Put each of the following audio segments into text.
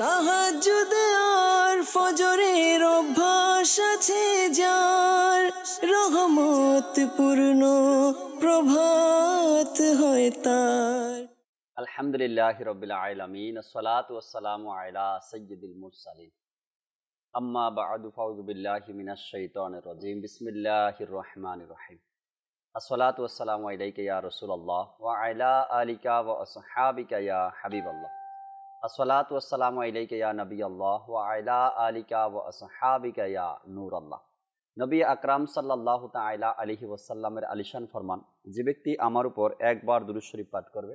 তাহাজ্জুদ আর ফজরের অভ্যাস আছে যার, রহমত পূর্ণ প্রভাত হয় তার। আলহামদুলিল্লাহি রাব্বিল আলামিন, আসসালাতু ওয়াসসালামু আলা সাইয়্যিদিল মুরসালিন। আম্মা বা'দু, ফাউযু বিল্লাহি মিনাশ শাইতানির রাজীম। বিসমিল্লাহির রহমানির রহিম। আসসালাতু ওয়াসসালামু আলাইকা ইয়া রাসূলুল্লাহ ওয়া আলা আলিকা ওয়া আসহাবিকা ইয়া হাবিবাল্লাহ। আসসালাতু ওয়াসসালামু আলাইকা ইয়া নবিয়াল্লাহ ওয়া আলা আলিকা ওয়া আসহাবিকা ইয়া নূরাল্লাহ। নবী আকরাম সাল্লাল্লাহু তাআলা আলাইহি ওয়াসাল্লামের আলিশান ফরমান, যে ব্যক্তি আমার উপর একবার দুরূদ শরীফ পাঠ করবে,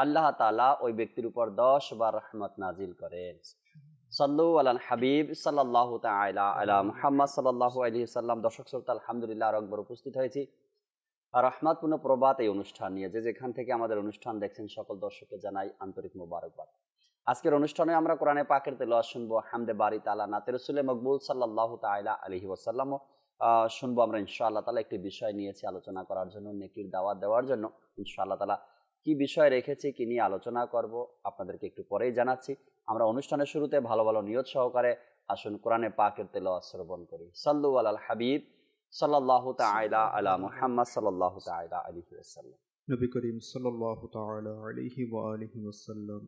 আল্লাহ তাআলা ওই ব্যক্তির উপর 10 বার রহমত নাজিল করেন। সাল্লু আলাল হাবিব সাল্লাল্লাহু তাআলা আলা মুহাম্মদ সাল্লাল্লাহু আলাইহি ওয়াসাল্লাম। দর্শক শ্রোতা, আলহামদুলিল্লাহ আর একবার উপস্থিত হয়েছি রহমতপূর্ণ প্রভাত এই অনুষ্ঠান নিয়ে। যেখান থেকে আমাদের অনুষ্ঠান দেখছেন সকল দর্শককে জানাই আন্তরিক মোবারকবাদ। আজকের অনুষ্ঠানে আমরা কোরআনে পাকের তেলাওয়াত শুনবো, হামদে বারি তাআলা, নাতে রাসূলে মকবুল সাল্লাল্লাহু তাআলা আলাইহি ওয়াসাল্লাম শুনবো আমরা ইনশাআল্লাহ তাআলা। একটি বিষয় নিয়েছি আলোচনা করার জন্য, নেকির দাওয়াত দেওয়ার জন্য ইনশাআল্লাহ তাআলা। কি বিষয় রেখেছি, কি নিয়ে আলোচনা করব আপনাদেরকে একটু পরেই জানাচ্ছি। আমরা অনুষ্ঠানের শুরুতে ভালো ভালো নিয়ত সহকারে আসুন কোরআনে পাকের তেলাওয়াত শ্রবণ করি। সাল্লু আলাল হাবিব সাল্লাল্লাহু তাআলা আলা মুহাম্মদ সাল্লাল্লাহু তাআলা আলাইহি ওয়াসাল্লাম। নবী করিম সাল্লাল্লাহু তাআলা আলাইহি ওয়া আলিহি ওয়াসাল্লাম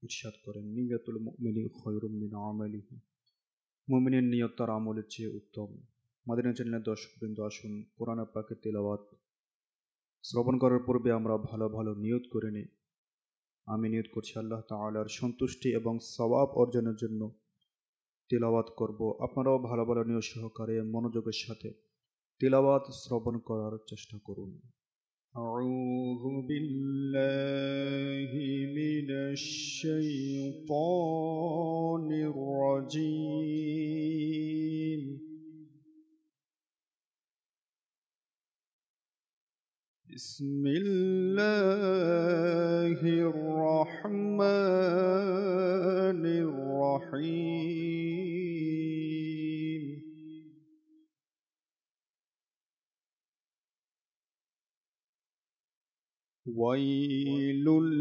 ইরশাদ করেন, নিয়াতুল মুমিনি খায়রুম মিন আমালিহি। মুমিনের নিয়ত তার আমলের চেয়ে উত্তম। মদিনা চ্যানেলের দর্শকবৃন্দ, আসুন কোরআন পাকের তেলাওয়াত শ্রবণ করার পূর্বে আমরা ভালো ভালো নিয়ত করে নিই। আমি নিয়ত করছি আল্লাহ তাআলার সন্তুষ্টি এবং সওয়াব অর্জনের জন্য তেলাওয়াত করব। আপনারাও ভালো ভালো নিয়ত সহকারে মনোযোগের সাথে তেলাওয়াত শ্রবণ করার চেষ্টা করুন। আউযু বিল্লাহি মিনাশ শাইতানির রাজীম। বিসমিল্লাহির রহমানির রহিম। ওয়াইলুল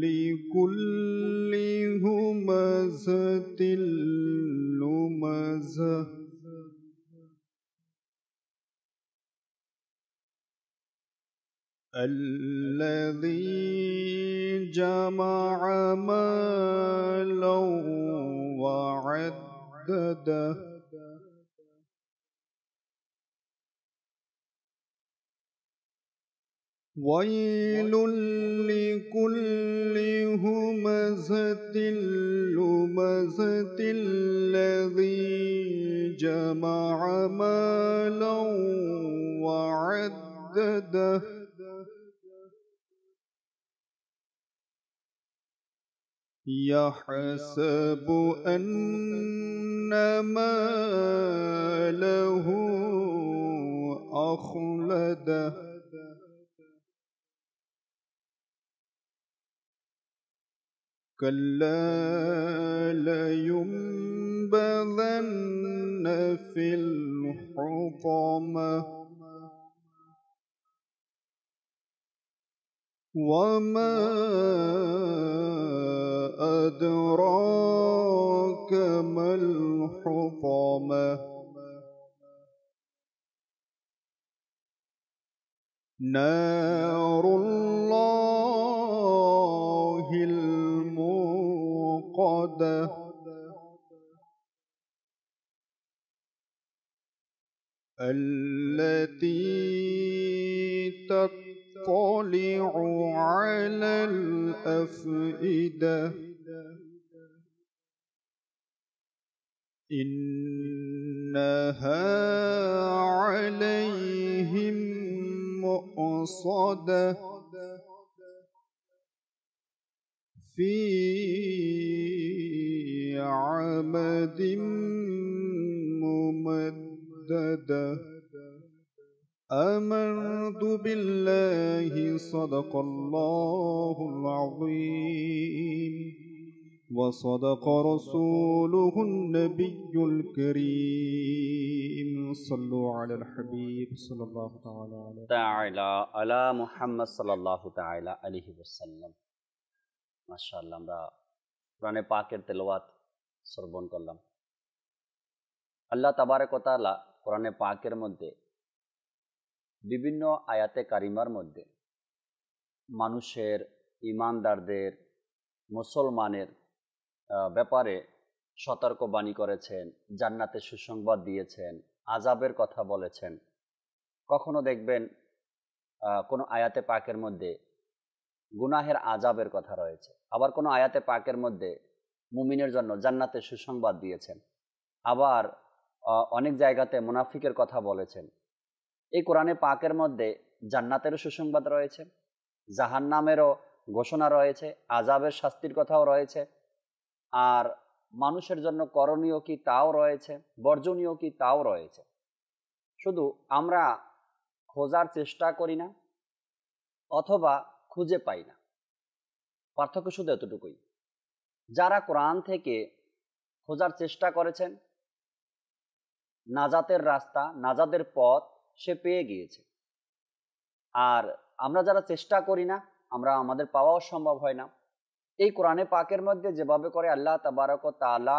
লিকুল্লি হুমাযাতিল লুমাযাহ। الذي جمع مالا وعدده. ويل لكل همزة لمزة الذي جمع مالا وعدده. يحسب أن ماله أخلده. كلا لينبذن في الحطمة. وما أدراك ما الحطمة. نار الله الموقدة. التي تطلع على الأفئدة. إنها عليهم مؤصدة في عمد ممددة. آمنت بالله صدق الله العظيم وصدق رسوله النبي الكريم. صلوا على الحبيب صلى الله تعالى على محمد صلى الله تعالى عليه وسلم. মাশাআল্লাহ, আমরা কোরআনে পাকের তেলাওয়াত শ্রবণ করলাম। আল্লাহ তাবারক ওয়া তাআলা কোরআনে পাকের মধ্যে বিভিন্ন আয়াতে কারিমার মধ্যে মানুষের, ঈমানদারদের, মুসলমানের ব্যাপারে সতর্কবাণী করেছেন, জান্নাতের সুসংবাদ দিয়েছেন, আযাবের কথা বলেছেন। কখনো দেখবেন কোনো আয়াতে পাকের মধ্যে গুনাহের আযাবের কথা রয়েছে, আবার কোনো আয়াতে পাকের মধ্যে মুমিনের জন্য জান্নাতের সুসংবাদ দিয়েছেন, আবার অনেক জায়গাতে মুনাফিকের কথা বলেছেন। এই কোরআনে পাকের মধ্যে জান্নাতেরও সুসংবাদ রয়েছে, জাহান্নামেরও ঘোষণা রয়েছে, আযাবের শাস্তির কথাও রয়েছে, আর মানুষের জন্য করণীয় কি তাও রয়েছে, বর্জনীয় কি তাও রয়েছে। শুধু আমরা খোঁজার চেষ্টা করি না অথবা খুঁজে পাই না, পার্থক্য শুধু এতটুকুই। যারা কোরআন থেকে খোঁজার চেষ্টা করেছেন, নাজাতের রাস্তা, নাজাতের পথ সে পেয়ে গিয়েছে। আর আমরা যারা চেষ্টা করি না, আমাদের পাওয়াও সম্ভব হয় না। এই কোরআনে পাকের মধ্যে যেভাবে করে আল্লাহ তাবারক ওয়া তাআলা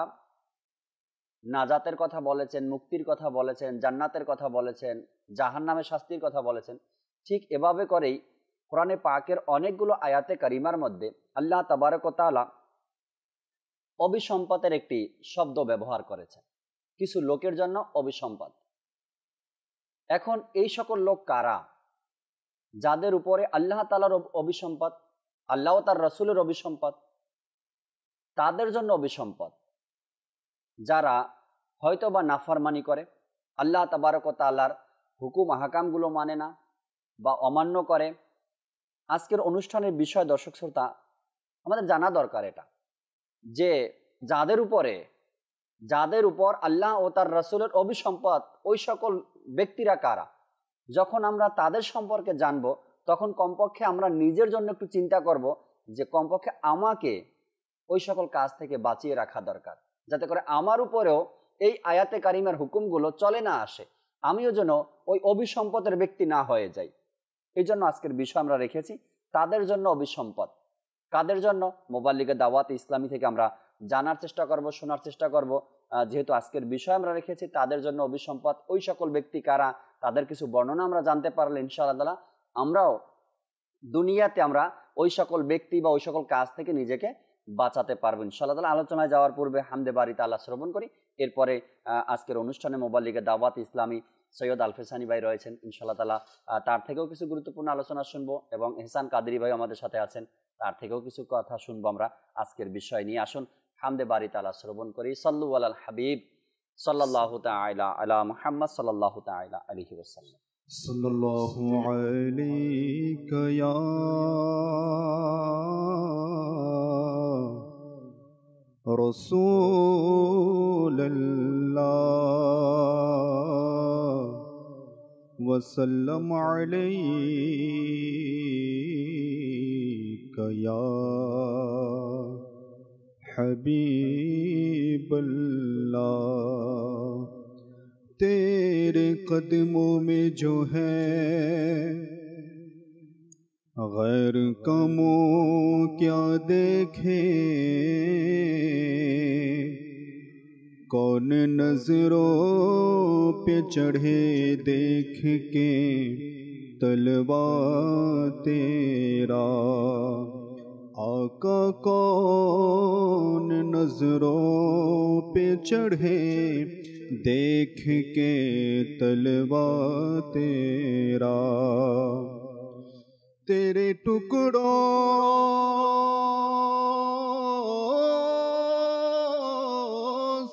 নাজাতের কথা বলেছেন, মুক্তির কথা বলেছেন, জান্নাতের কথা বলেছেন, জাহান্নামের শাস্তির কথা বলেছেন, ঠিক এভাবে করেই কোরআনে পাকের অনেকগুলো আয়াতে কারিমার মধ্যে আল্লাহ তাবারক ওয়া তাআলা অভিসম্পদের একটি শব্দ ব্যবহার করেছেন, কিছু লোকের জন্য অভিসম্পদ। এখন এই সকল লোক কারা? যাদের উপরে আল্লাহ তাআলার অভিসম্পদ, আল্লাহ তার রাসূলের অভিসম্পদ, তাদের জন্য অভিসম্পদ। যারা হয়তো বা নাফরমানি করে, আল্লাহ তাবারক ওয়া তাআলার হুকুম আহকামগুলো মানে না বা অমান্য করে। আজকের অনুষ্ঠানের বিষয় দর্শক শ্রোতা, আমাদের জানা দরকার এটা, যে যাদের উপর আল্লাহ ও তার রাসূলের অভিসম্পদ, ওই সকল ব্যক্তিরা কারা। যখন আমরা তাদের সম্পর্কে জানব, তখন কমপক্ষে আমরা নিজের জন্য একটু চিন্তা করব যে কমপক্ষে আমাকে ওই সকল কাজ থেকে বাঁচিয়ে রাখা দরকার, যাতে করে আমার উপরেও এই আয়াতে কারিমার হুকুমগুলো চলে না আসে, আমিও যেন ওই অভিসম্পদের ব্যক্তি না হয়ে যাই। এই জন্য আজকের বিষয় আমরা রেখেছি তাদের জন্য অভিসম্পদ। কাদের জন্য? মোবাল্লিগে দাওয়াত ইসলামী থেকে আমরা জানার চেষ্টা করব, শোনার চেষ্টা করব। যেহেতু আজকের বিষয় আমরা রেখেছি তাদের জন্য অভিসম্পদ, ওই সকল ব্যক্তি কারা, তাদের কিছু বর্ণনা আমরা জানতে পারলে ইনশাআল্লাহ আমরাও দুনিয়াতে আমরা ওই সকল ব্যক্তি বা ওই সকল কাজ থেকে নিজেকে বাঁচাতে পারবো ইনশাআল্লাহ। আলোচনায় যাওয়ার পূর্বে হামদে বাড়ি তাআলা শ্রবণ করি, এরপরে আজকের অনুষ্ঠানে মোবাল্লিগে দাওয়াত ইসলামী সৈয়দ আলফেসানি ভাই রয়েছেন ইনশাআল্লাহ তাআলা, তার থেকেও কিছু গুরুত্বপূর্ণ আলোচনা শুনবো, এবং এহসান কাদেরী ভাই আমাদের সাথে আছেন, তার থেকেও কিছু কথা শুনবো আমরা আজকের বিষয় নিয়ে। আসুন হামদে বাড়ি তাআলা শ্রবণ করি। সাল্লু আলাল হাবিব সাল্লাল্লাহু তাআলা আলা মুহাম্মদ সাল্লাল্লাহু তাআলা আলাইহি ওয়াসাল্লাম। সাল্লাল্লাহু আলাইকা ইয়া রাসূলুল্লাহ ওয়া সাল্লাম আলাইকা ইয়া हबीबल्लाह। तेरे कदमों में जो है गैर कमों क्या देखे, कौन नजरों पे चढ़े देख के तलवा तेरा। आका कौन नजरों पे चढ़े देख के तलवा तेरा। तेरे टुकड़ों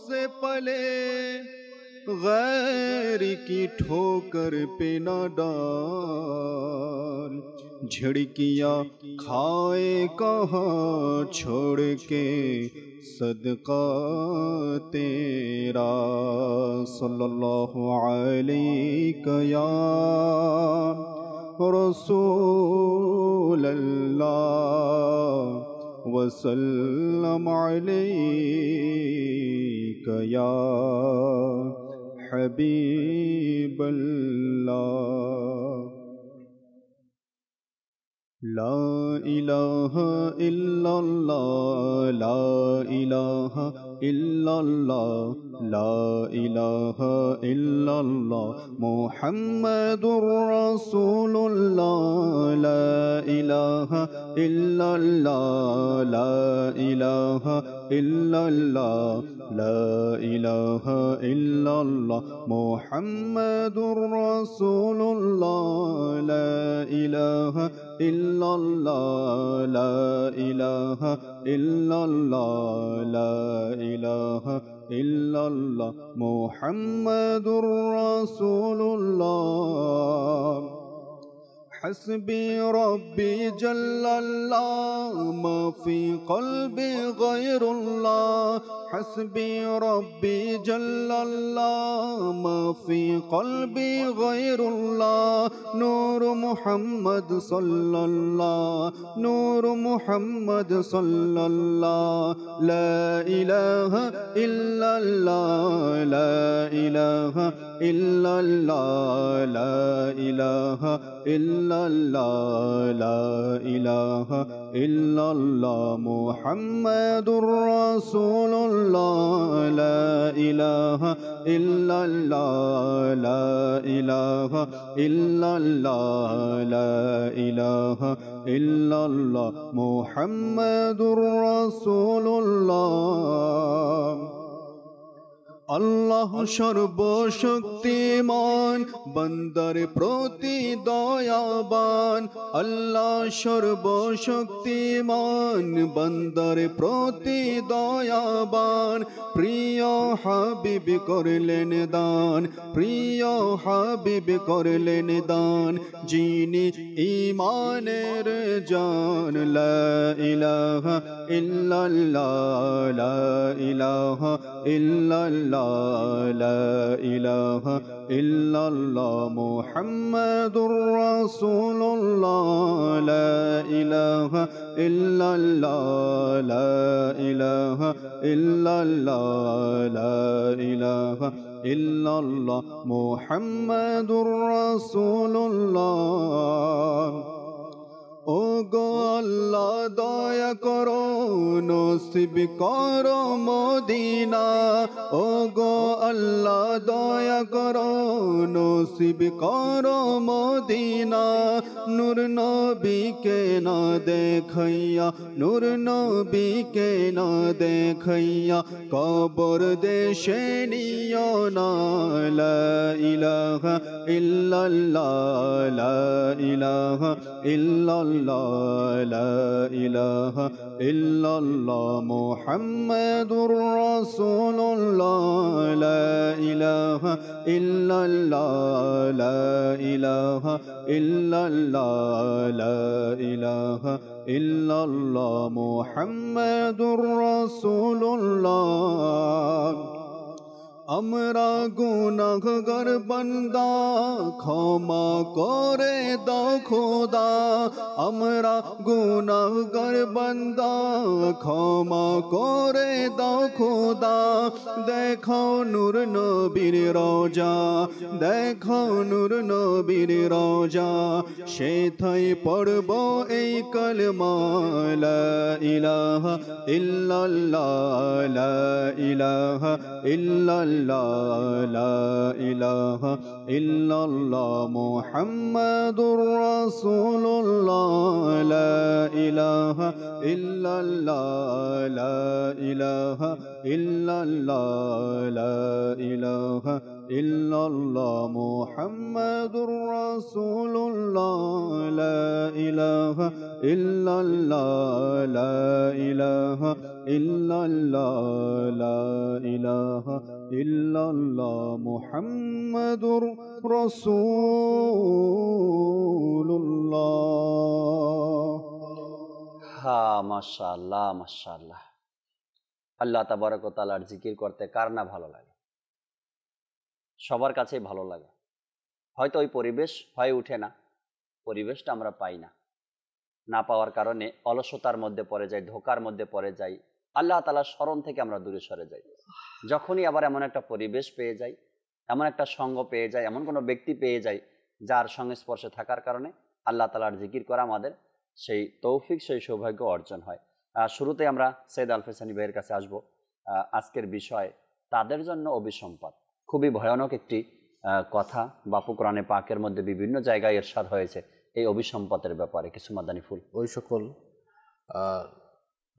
से पले गैर की ठोकर पे न डाल। झिड़कियाँ खाए कहाँ छोड़ के सदका तेरा। सल्लल्लाहु अलैका या रसूलल्लाह वसल्लम अलैका या हबीबल्लाह। লা ইলাহা ইল্লাল্লাহ লা ইলাহা ইল্লাল্লাহ লা ইলাহা ইল্লাল্লাহ মুহাম্মাদুর রাসূলুল্লাহ লা ইলাহা ইল্লাল্লাহ লা ইলাহা ইল্লাল্লাহ লা ইলাহা ইল্লাল্লাহ মুহাম্মাদুর রাসূলুল্লাহ লা ইলাহা ইল্লাল্লাহ লা ইলাহা ইল্লাল্লাহ লা ইলাহা ইল্লাল্লাহ মুহাম্মাদুর রাসূলুল্লাহ حسبي ربي جل الله ما في قلبي غير الله حسبي ربي جل الله ما في قلبي غير الله نور محمد صلى الله نور محمد صلى الله لا إله إلا الله لا إله إلا الله لا إله إلا الله لا إله إلا الله محمد رسول الله لا إله إلا الله لا إله إلا الله لا إله إلا الله محمد رسول الله আল্লাহ সর্বশক্তিমান বান্দার প্রতি দয়াবান আল্লাহ সর্বশক্তিমান বান্দার প্রতি দয়াবান প্রিয় হাবিব করলেন দান প্রিয় হাবিব করলেন দান যিনি ঈমানের জান লা ইলাহা ইল্লাল্লাহ লা ইলাহা ইল্লাল্লাহ لا إله إلا الله محمد رسول الله لا إله إلا الله لا إله إلا الله لا إله إلا الله محمد رسول الله ও গো আল্লাহ দয়া করো নসিব করো মদিনা ও গো আল্লাহ দয়া করো নসিব করো মদিনা নূর নবীকে না দেখাইয়া নূর নবীকে না দেখাইয়া কবর দেশে নিও না লা ইলাহা ইল্লাল্লাহ লা ইলাহা ইল্লাল্লাহ لا إله إلا الله محمد رسول الله لا إله إلا الله لا إله إلا الله لا إله إلا الله محمد رسول الله আমরা গুনাহগার বান্দা ক্ষমা করে দাও খোদা আমরা গুনাহগার বান্দা ক্ষমা করে দাও খোদা দেখো নূর নবীর রওজা দেখো নূর নবীর রওজা সেথায় পড়ব এই কালেমা লা ইলাহা ইল্লাল্লাহ লা ইলাহা ইল্লাল্লাহ لا إله إلا الله محمد رسول الله لا إله إلا الله لا إله إلا الله لا إله إلا الله محمد رسول الله لا إله إلا الله لا إله إلا الله لا إله إلا الله محمد رسول الله হ্যাঁ মাশাআল্লাহ মাশাআল্লাহ আল্লাহ তাবারক ওয়া তাআলার জিকির করতে কার না ভালো লাগে সবার কাছেই ভালো লাগে হয়তো ওই পরিবেশ হয়ে ওঠে না পরিবেশটা আমরা পাই না না পাওয়ার কারণে অলসতার মধ্যে পড়ে যাই ধোকার মধ্যে পড়ে যাই আল্লাহ তাআলার স্মরণ থেকে আমরা দূরে সরে যাই যখনই আবার এমন একটা পরিবেশ পেয়ে যাই এমন একটা সঙ্গ পেয়ে যাই এমন কোনো ব্যক্তি পেয়ে যাই যার সংস্পর্শে থাকার কারণে আল্লাহ তাআলার জিকির করা আমাদের সেই তৌফিক, সেই সৌভাগ্য অর্জন হয়। শুরুতে আমরা সৈয়দ আলফেজ সানি ভাইয়ের কাছে আসব। আজকের বিষয় তাদের জন্য অভিসম্পদ। খুবই ভয়ানক একটি কথা, বাপু কোরআনে পাকের মধ্যে বিভিন্ন জায়গায় ইরশাদ হয়েছে এই অভিসম্পদের ব্যাপারে। কিছু মাদানী ফুল। ওই সকল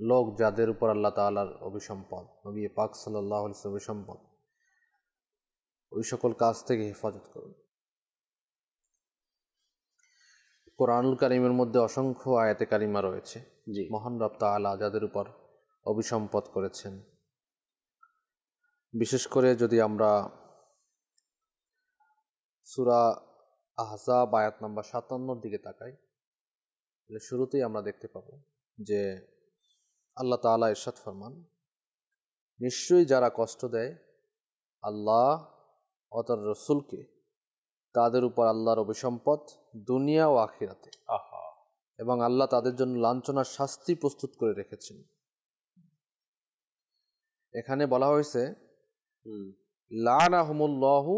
লোক যাদের উপর আল্লাহ তাআলার অভিসম্পদ, নবী পাক সাল্লাল্লাহু আলাইহি ওয়াসাল্লাম অভিসম্পদ, ওই সকল কাজ থেকে হেফাজত করুন। কোরআনুল কারীমের মধ্যে অসংখ্য আয়াতে কারিমা রয়েছে। জি, মহান রব তাআলা যাদের উপর অভিসম্পদ করেছেন। বিশেষ করে যদি আমরা সূরা আহজাব আয়াত নাম্বার 57 দিকে তাকাই, তাহলে শুরুতেই আমরা দেখতে পাবো যে আল্লাহ তাআলা ইরশাদ ফরমান, নিশ্চয়ই যারা কষ্ট দেয় আল্লাহ ও তার রসুলকে, তাদের উপর আল্লাহর অভিসম্পদ দুনিয়া ও আখিরাতে, এবং আল্লাহ তাদের জন্য লাঞ্ছনার শাস্তি প্রস্তুত করে রেখেছেন। এখানে বলা হয়েছে লানাহুমুল্লাহু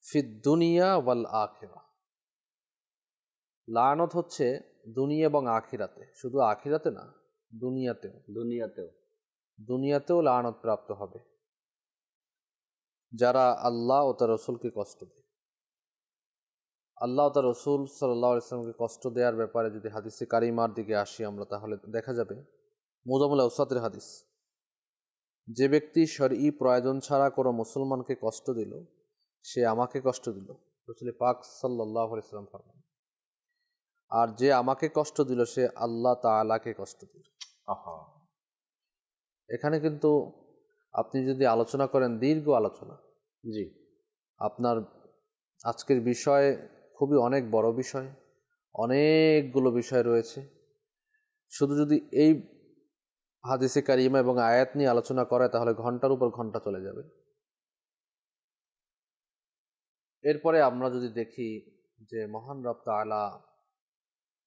ফিদ দুনিয়া ওয়াল আখিরা। লানত হচ্ছে দুনিয়া এবং আখিরাতে, শুধু আখিরাতে না, দুনিয়াতেও লানত প্রাপ্ত হবে যারা আল্লাহ ও তার রসুলকে কষ্ট দেয়। আল্লাহ ও তার রসুল সাল্লাল্লাহু আলাইহি ওয়াসাল্লামকে কষ্ট দেওয়ার ব্যাপারে যদি হাদিসে কারিমার দিকে আসি আমরা, তাহলে দেখা যাবে মুজামুল আওসাতের হাদিস, যে ব্যক্তি শরঈ প্রয়োজন ছাড়া কোনো মুসলমানকে কষ্ট দিল সে আমাকে কষ্ট দিল, রাসূল পাক সাল্লাল্লাহু আলাইহি ওয়াসাল্লাম ফরমান, আর যে আমাকে কষ্ট দিল সে আল্লাহ তাআলাকে কষ্ট দিল। এখানে কিন্তু আপনি যদি আলোচনা করেন, দীর্ঘ আলোচনা, জি, আপনার আজকের বিষয় খুবই অনেক বড় বিষয়, অনেকগুলো বিষয় রয়েছে। শুধু যদি এই হাদিসে কারিমা এবং আয়াত নিয়ে আলোচনা করে তাহলে ঘন্টার উপর ঘন্টা চলে যাবে। এরপরে আমরা যদি দেখি যে মহান রব তাআলা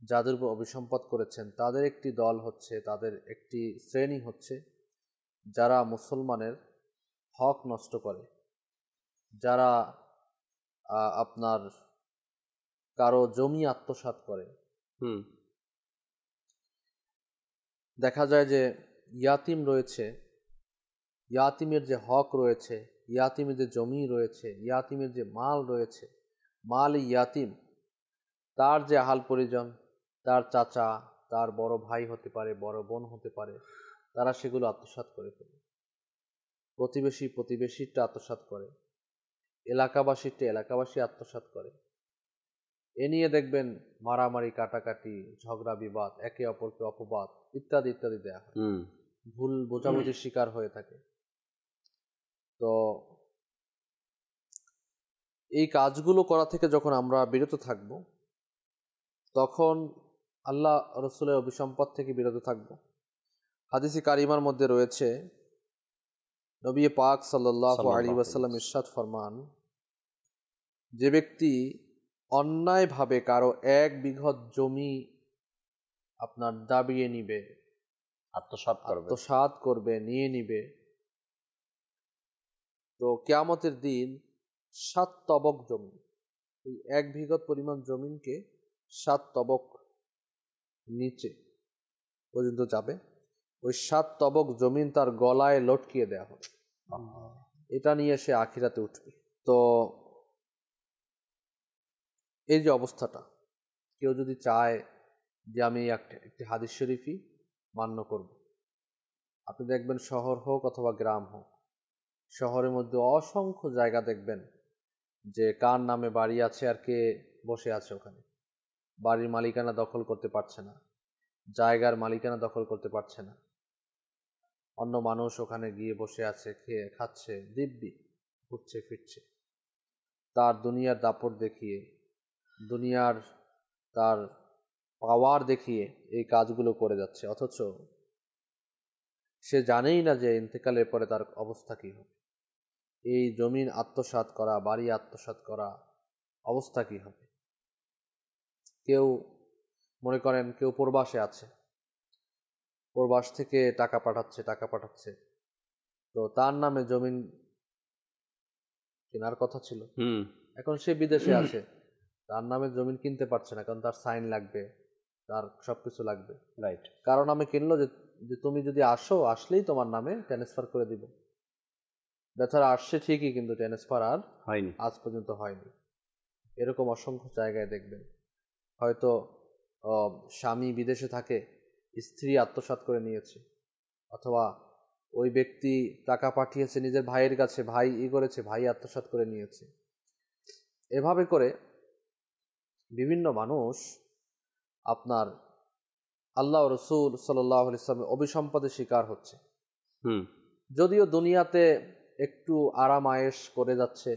যাদের উপর অভিসম্পদ করেছেন তাদের একটি দল হচ্ছে, তাদের একটি শ্রেণী হচ্ছে যারা মুসলমানের হক নষ্ট করে, যারা আপনার কারো জমি আত্মসাৎ করে। দেখা যায় যে ইয়াতিম রয়েছে, ইয়াতিমের যে হক রয়েছে, ইয়াতিমের যে জমি রয়েছে, ইয়াতিমের যে মাল রয়েছে, মাল ইয়াতিম, তার যে আহাল পরিজন, তার চাচা, তার বড় ভাই হতে পারে, বড় বোন হতে পারে, তারা সেগুলো আত্মসাৎ করে ফেলে। প্রতিবেশীরটা আত্মসাৎ করে, এলাকাবাসী আত্মসাৎ করে। এ নিয়ে দেখবেন মারামারি, কাটাকাটি, ঝগড়া বিবাদ, একে অপরকে অপবাদ ইত্যাদি ইত্যাদি দেয়া হয়, ভুল বোঝাবুঝির শিকার হয়ে থাকে। তো এই কাজগুলো করা থেকে যখন আমরা বিরত থাকব, তখন আল্লাহ রসুলের অভিসম্পদ থেকে বিরত থাকব। হাদিসে কারিমার মধ্যে রয়েছে, নবী পাক সাল্লাল্লাহু আলাইহি ওয়াসাল্লাম ইরশাদ ফরমান, যে ব্যক্তি অন্যায়ভাবে কারো 1 বিঘত জমি আপনার দাবিয়ে নিবে, আত্মসাৎ করবে, নিয়ে নিবে, তো কিয়ামতের দিন 7 তবক জমি, এই 1 বিঘত পরিমাণ জমিনকে 7 তবক নিচে পর্যন্ত যাবে, ওই 7 তবক জমিন তার গলায় লটকিয়ে দেয়া হবে। এটা নিয়ে সে আখিরাতে উঠবে। তো এই যে অবস্থাটা, কেউ যদি চায় যে আমি একটি হাদিস শরীফই মান্য করব, আপনি দেখবেন শহর হোক অথবা গ্রাম হোক, শহরের মধ্যে অসংখ্য জায়গা দেখবেন যে কার নামে বাড়ি আছে আর কে বসে আছে ওখানে, বাড়ির মালিকানা দখল করতে পারছে না, জায়গার মালিকানা দখল করতে পারছে না, অন্য মানুষ ওখানে গিয়ে বসে আছে, খেয়ে খাচ্ছে, দিব্যি ঘুরছে ফিরছে, তার দুনিয়ার দাপট দেখিয়ে, দুনিয়ার তার পাওয়ার দেখিয়ে এই কাজগুলো করে যাচ্ছে, অথচ সে জানেই না যে ইন্তেকালের পরে তার অবস্থা কী হবে, এই জমিন আত্মসাৎ করা, বাড়ি আত্মসাৎ করা অবস্থা কী হবে। কেউ মনে করেন কেউ প্রবাসে আছে, প্রবাস থেকে টাকা পাঠাচ্ছে, তো তার নামে জমিন কেনার কথা ছিল, এখন সে বিদেশে আছে, তার নামে জমিন কিনতে পারছে না, কারণ তার সাইন লাগবে, তার সবকিছু লাগবে। রাইট। কারণ আমি কিনলো যে তুমি যদি আসলেই তোমার নামে ট্রান্সফার করে দিব। বেচারা আসছে ঠিকই, কিন্তু ট্রান্সফার আর হয়নি। আজ পর্যন্ত হয়নি। এরকম অসংখ্য জায়গায় দেখবেন, হয়তো স্বামী বিদেশে থাকে, স্ত্রী আত্মসাৎ করে নিয়েছে, অথবা ওই ব্যক্তি টাকা পাঠিয়েছে নিজের ভাইয়ের কাছে, ভাই করেছে, ভাই আত্মসাৎ করে নিয়েছে। এভাবে করে বিভিন্ন মানুষ আপনার আল্লাহ রসুল সাল্লাল্লাহু আলাইহি ওয়াসাল্লামের অভিসম্পাদের শিকার হচ্ছে। যদিও দুনিয়াতে একটু আরাম আয়েশ করে যাচ্ছে,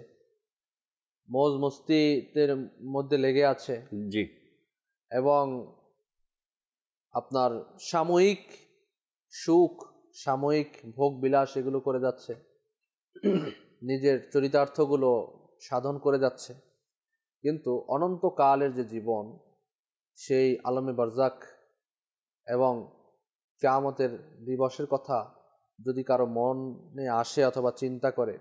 মৌজ মস্তিদের মধ্যে লেগে আছে, জি, এবং আপনার সাময়িক সুখ, সাময়িক ভোগ বিলাস এগুলো করে যাচ্ছে, নিজের চরিতার্থগুলো সাধন করে যাচ্ছে। কিন্তু অনন্তকালের যে জীবন, সেই আলমে বারজাক এবং কিয়ামতের দিবসের কথা যদি কারো মনে আসে অথবা চিন্তা করে,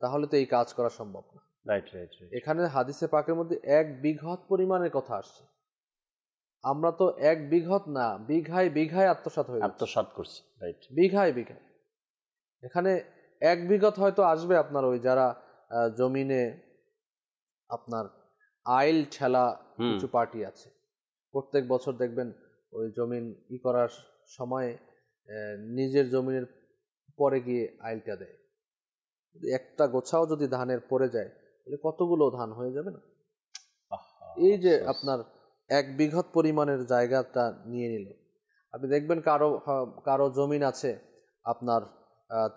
তাহলে তো এই কাজ করা সম্ভব না। Right right. এখানে হাদিসে পাকের মধ্যে 1 বিঘত পরিমাণের কথা আসছে। আমরা তো 1 বিঘত না, বিঘায় বিঘায় আত্মসাৎ করছি। রাইট, বিঘায় বিঘায়। এখানে 1 বিঘত হয়তো আসবে আপনার ওই যারা জমিনে আপনার আইল ঠেলা কিছু পার্টি আছে, প্রত্যেক বছর দেখবেন ওই জমিন করার সময় নিজের জমিনের পরে গিয়ে আইলটা দেয়। একটা গোছাও যদি ধানের পড়ে যায়, তাহলে কতগুলো ধান হয়ে যাবে না? এই যে আপনার 1 বিঘত পরিমাণের জায়গাটা নিয়ে নিল। আপনি দেখবেন কারো জমিন আছে আপনার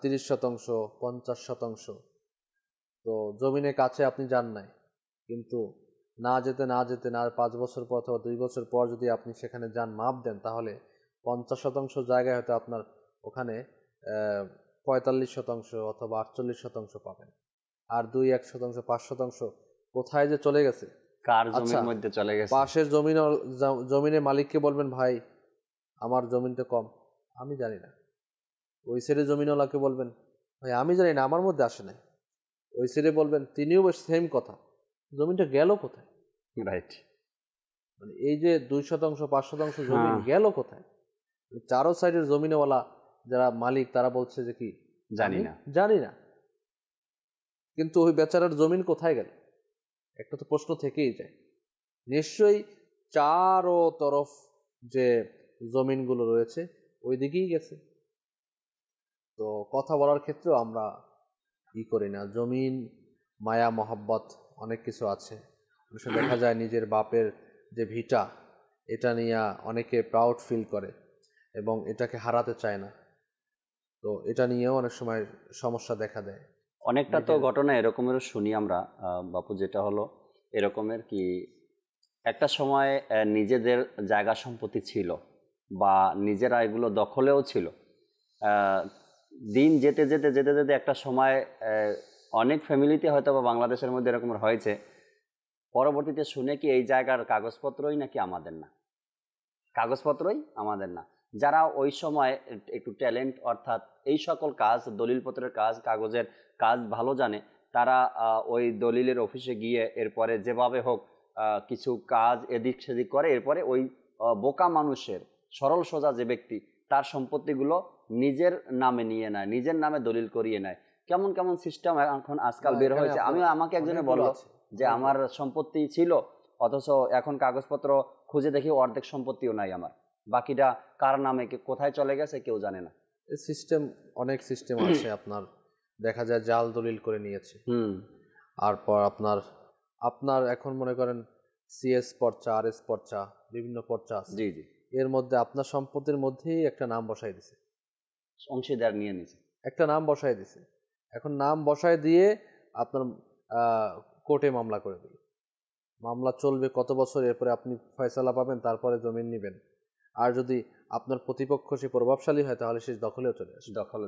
30 শতাংশ, 50 শতাংশ। তো জমিনের কাছে আপনি যান নাই, কিন্তু না যেতে 5 বছর পর অথবা 2 বছর পর যদি আপনি সেখানে যান, মাপ দেন, তাহলে 50 শতাংশ জায়গায় হয়তো আপনার ওখানে 45 শতাংশ অথবা 48 শতাংশ পাবেন। আর 2-1 শতাংশ, 5 শতাংশ কোথায় যে চলে গেছে, কার জমির মধ্যে চলে গেছে। পাশের জমিনের মালিককে বলবেন, ভাই আমার জমিনটা কম, আমি জানি না। ওই সাইডে জমিনওয়ালাকে বলবেন, ভাই আমি জানি না, আমার মধ্যে আসে নাই। ওই সাইডে বলবেন, তিনিও সেম কথা, জমিনটা গেল কোথায়? রাইট। মানে এই যে 2 শতাংশ 5 শতাংশ জমি গেল কোথায়? চারো সাইডের জমিনওয়ালা যারা মালিক, তারা বলছে যে কি জানি না। কিন্তু ওই বেচারার জমিন কোথায় গেল? একটা তো প্রশ্ন থেকেই যায়। নিশ্চয়ই চারো তরফ যে জমিনগুলো রয়েছে ওই দিকেই গেছে। তো কথা বলার ক্ষেত্রেও আমরা করি না, জমিন মায়া মহব্বত অনেক কিছু আছে। দেখা যায় নিজের বাপের যে ভিটা, এটা নিয়ে অনেকে প্রাউড ফিল করে এবং এটাকে হারাতে চায় না। তো এটা নিয়েও অনেক সময় সমস্যা দেখা দেয়। অনেকটা তো ঘটনা এরকমেরও শুনি আমরা বাপু, যেটা হলো এরকমের কি, একটা সময় নিজেদের জায়গা সম্পত্তি ছিল বা নিজেরা এগুলো দখলেও ছিল। দিন যেতে যেতে যেতে যেতে একটা সময় অনেক ফ্যামিলিতে হয়তো বা বাংলাদেশের মধ্যে এরকম হয়েছে, পরবর্তীতে শুনে কি এই জায়গার কাগজপত্রই নাকি আমাদের না, কাগজপত্রই আমাদের না। যারা ওই সময় একটু ট্যালেন্ট, অর্থাৎ এই সকল কাজ, দলিলপত্রের কাজ, কাগজের কাজ ভালো জানে, তারা ওই দলিলের অফিসে গিয়ে এরপরে যেভাবে হোক কিছু কাজ এদিক সেদিক করে, এরপরে ওই বোকা মানুষের, সরল সোজা যে ব্যক্তি, তার সম্পত্তিগুলো নিজের নামে নিয়ে নেয়, নিজের নামে দলিল করিয়ে নেয়। কেমন কেমন সিস্টেম এখন আজকাল বের হয়েছে। আমাকে একজনে বললো যে আমার সম্পত্তি ছিল, অথচ এখন কাগজপত্র খুঁজে দেখি অর্ধেক সম্পত্তিও নাই আমার, বাকিটা কার নামে কোথায় চলে গেছে কেউ জানে না। সিস্টেম, অনেক সিস্টেম আছে। আপনার দেখা যায় জাল দলিল করে নিয়েছে। তারপর আপনার এখন মনে করেন সিএস পর্চা, আরএস পর্চা, বিভিন্ন পর্চা আছে। জি জি। এর মধ্যে আপনার সম্পত্তির মধ্যেই একটা নাম বসাই দিছে, অংশীদার নিয়ে নিছে, একটা নাম বসাই দিছে। এখন নাম বসাই দিয়ে আপনার কোর্টে মামলা করে দিল। মামলা চলবে কত বছর, এরপরে আপনি ফয়সালা পাবেন, তারপরে জমিন নেবেন। আর যদি আপনার প্রতিপক্ষ সে প্রভাবশালী হয়, তাহলে সে দখলেও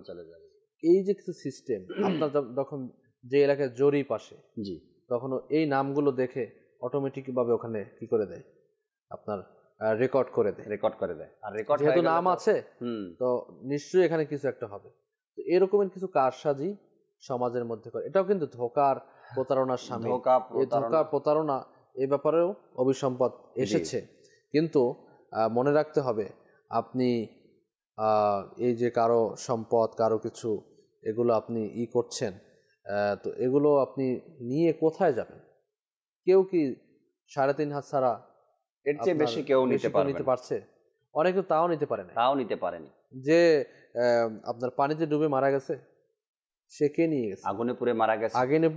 চলে যাবে। এই যে কিছু সিস্টেম, আপনার যখন যে এলাকায় জরিপ আসে, জি, তখন এই নামগুলো দেখে অটোমেটিকভাবে ওখানে কি করে দেয়, আপনার রেকর্ড করে দেয়। আর রেকর্ড যেহেতু নাম আছে, তো নিশ্চয়ই এখানে কিছু একটা হবে। তো এরকমের কিছু কারসাজি সমাজের মধ্যে করে। এটাও কিন্তু ধোকার, প্রতারণার সামিল। এই ধোকা, প্রতারণা, এই ব্যাপারেও অভিসম্পদ এসেছে। কিন্তু মনে রাখতে হবে আপনি এই যে কারো সম্পদ কারো কিছু এগুলো আপনি করছেন, তো এগুলো আপনি নিয়ে কোথায় যাবেন? কেউ কি 3.5 হাত ছাড়া এর চেয়ে বেশি কেউ নিতে পারছে? অনেকে তাও নিতে পারে না, তাও নিতে পারেনি। যে আপনার পানিতে ডুবে মারা গেছে, সে কে নিয়ে গেছে? আগুনে পুড়ে মারা গেছে, আগুনে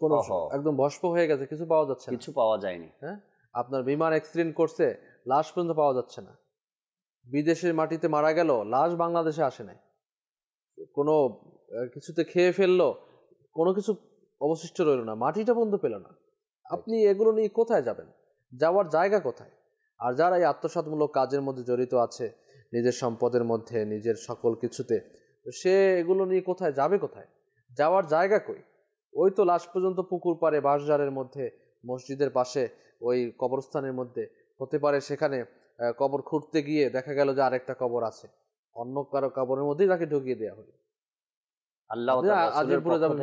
কোনো একদম ভস্ম হয়ে গেছে, কিছু পাওয়া যাচ্ছে না, কিছু পাওয়া যায়নি। হ্যাঁ, আপনার বিমান অ্যাক্সিডেন্ট করছে, লাশ পর্যন্ত পাওয়া যাচ্ছে না। বিদেশের মাটিতে মারা গেল, লাশ বাংলাদেশে আসে নাই। কোনো কিছুতে খেয়ে ফেললো, কোনো কিছু অবশিষ্ট রইল না, মাটিটা পর্যন্ত পেল না। আপনি এগুলো নিয়ে কোথায় যাবেন? যাওয়ার জায়গা কোথায়? আর যারা এই আত্মসাৎমূলক কাজের মধ্যে জড়িত আছে, নিজের সম্পদের মধ্যে, নিজের সকল কিছুতে, সে এগুলো নিয়ে কোথায় যাবে? কোথায় যাওয়ার জায়গা কই? ওই তো লাশ পর্যন্ত পুকুর পাড়ে, বাঁশঝাড়ের মধ্যে, মসজিদের পাশে, ওই কবরস্থানের মধ্যে হতে পারে, সেখানে কবর খুঁড়তে গিয়ে দেখা গেল যে আরেকটা কবর আছে, অন্য কারো কবরের মধ্যেই তাকে ঢুকিয়ে দেওয়া হলো। আল্লাহ আজিমপুরে যাবেন,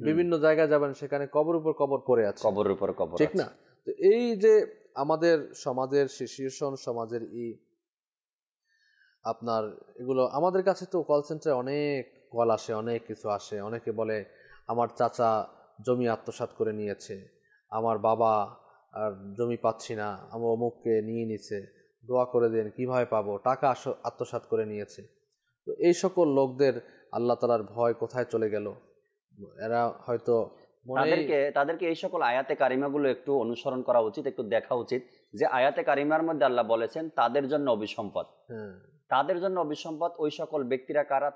বিভিন্ন জায়গায় যাবেন, সেখানে কবর উপর কবর পড়ে আছে, কবরের উপর কবর, ঠিক না? তো এই যে আমাদের সমাজের সিচুয়েশন, সমাজের আপনার এগুলো, আমাদের কাছে তো কল সেন্টারে অনেক কল আসে, অনেক কিছু আসে। অনেকে বলে আমার চাচা জমি আত্মসাৎ করে নিয়েছে, আমার বাবা আর জমি পাচ্ছি না, আমার অমুককে নিয়ে নিছে, দোয়া করে দেন, কিভাবে পাবো, টাকা আত্মসাৎ করে নিয়েছে। তো এই সকল লোকদের আল্লাহ তাআলার ভয় কোথায় চলে গেল? এরা হয়তো তাদেরকে এই সকল আয়াতে কারিমাগুলো একটু অনুসরণ করা উচিত, একটু দেখা উচিত যে আয়াতে কারিমার মধ্যে আল্লাহ বলেছেন তাদের জন্য অভিসম্পদ। তাদের জন্য অভিসম্পদ ওই সকল ব্যক্তিরা কারা?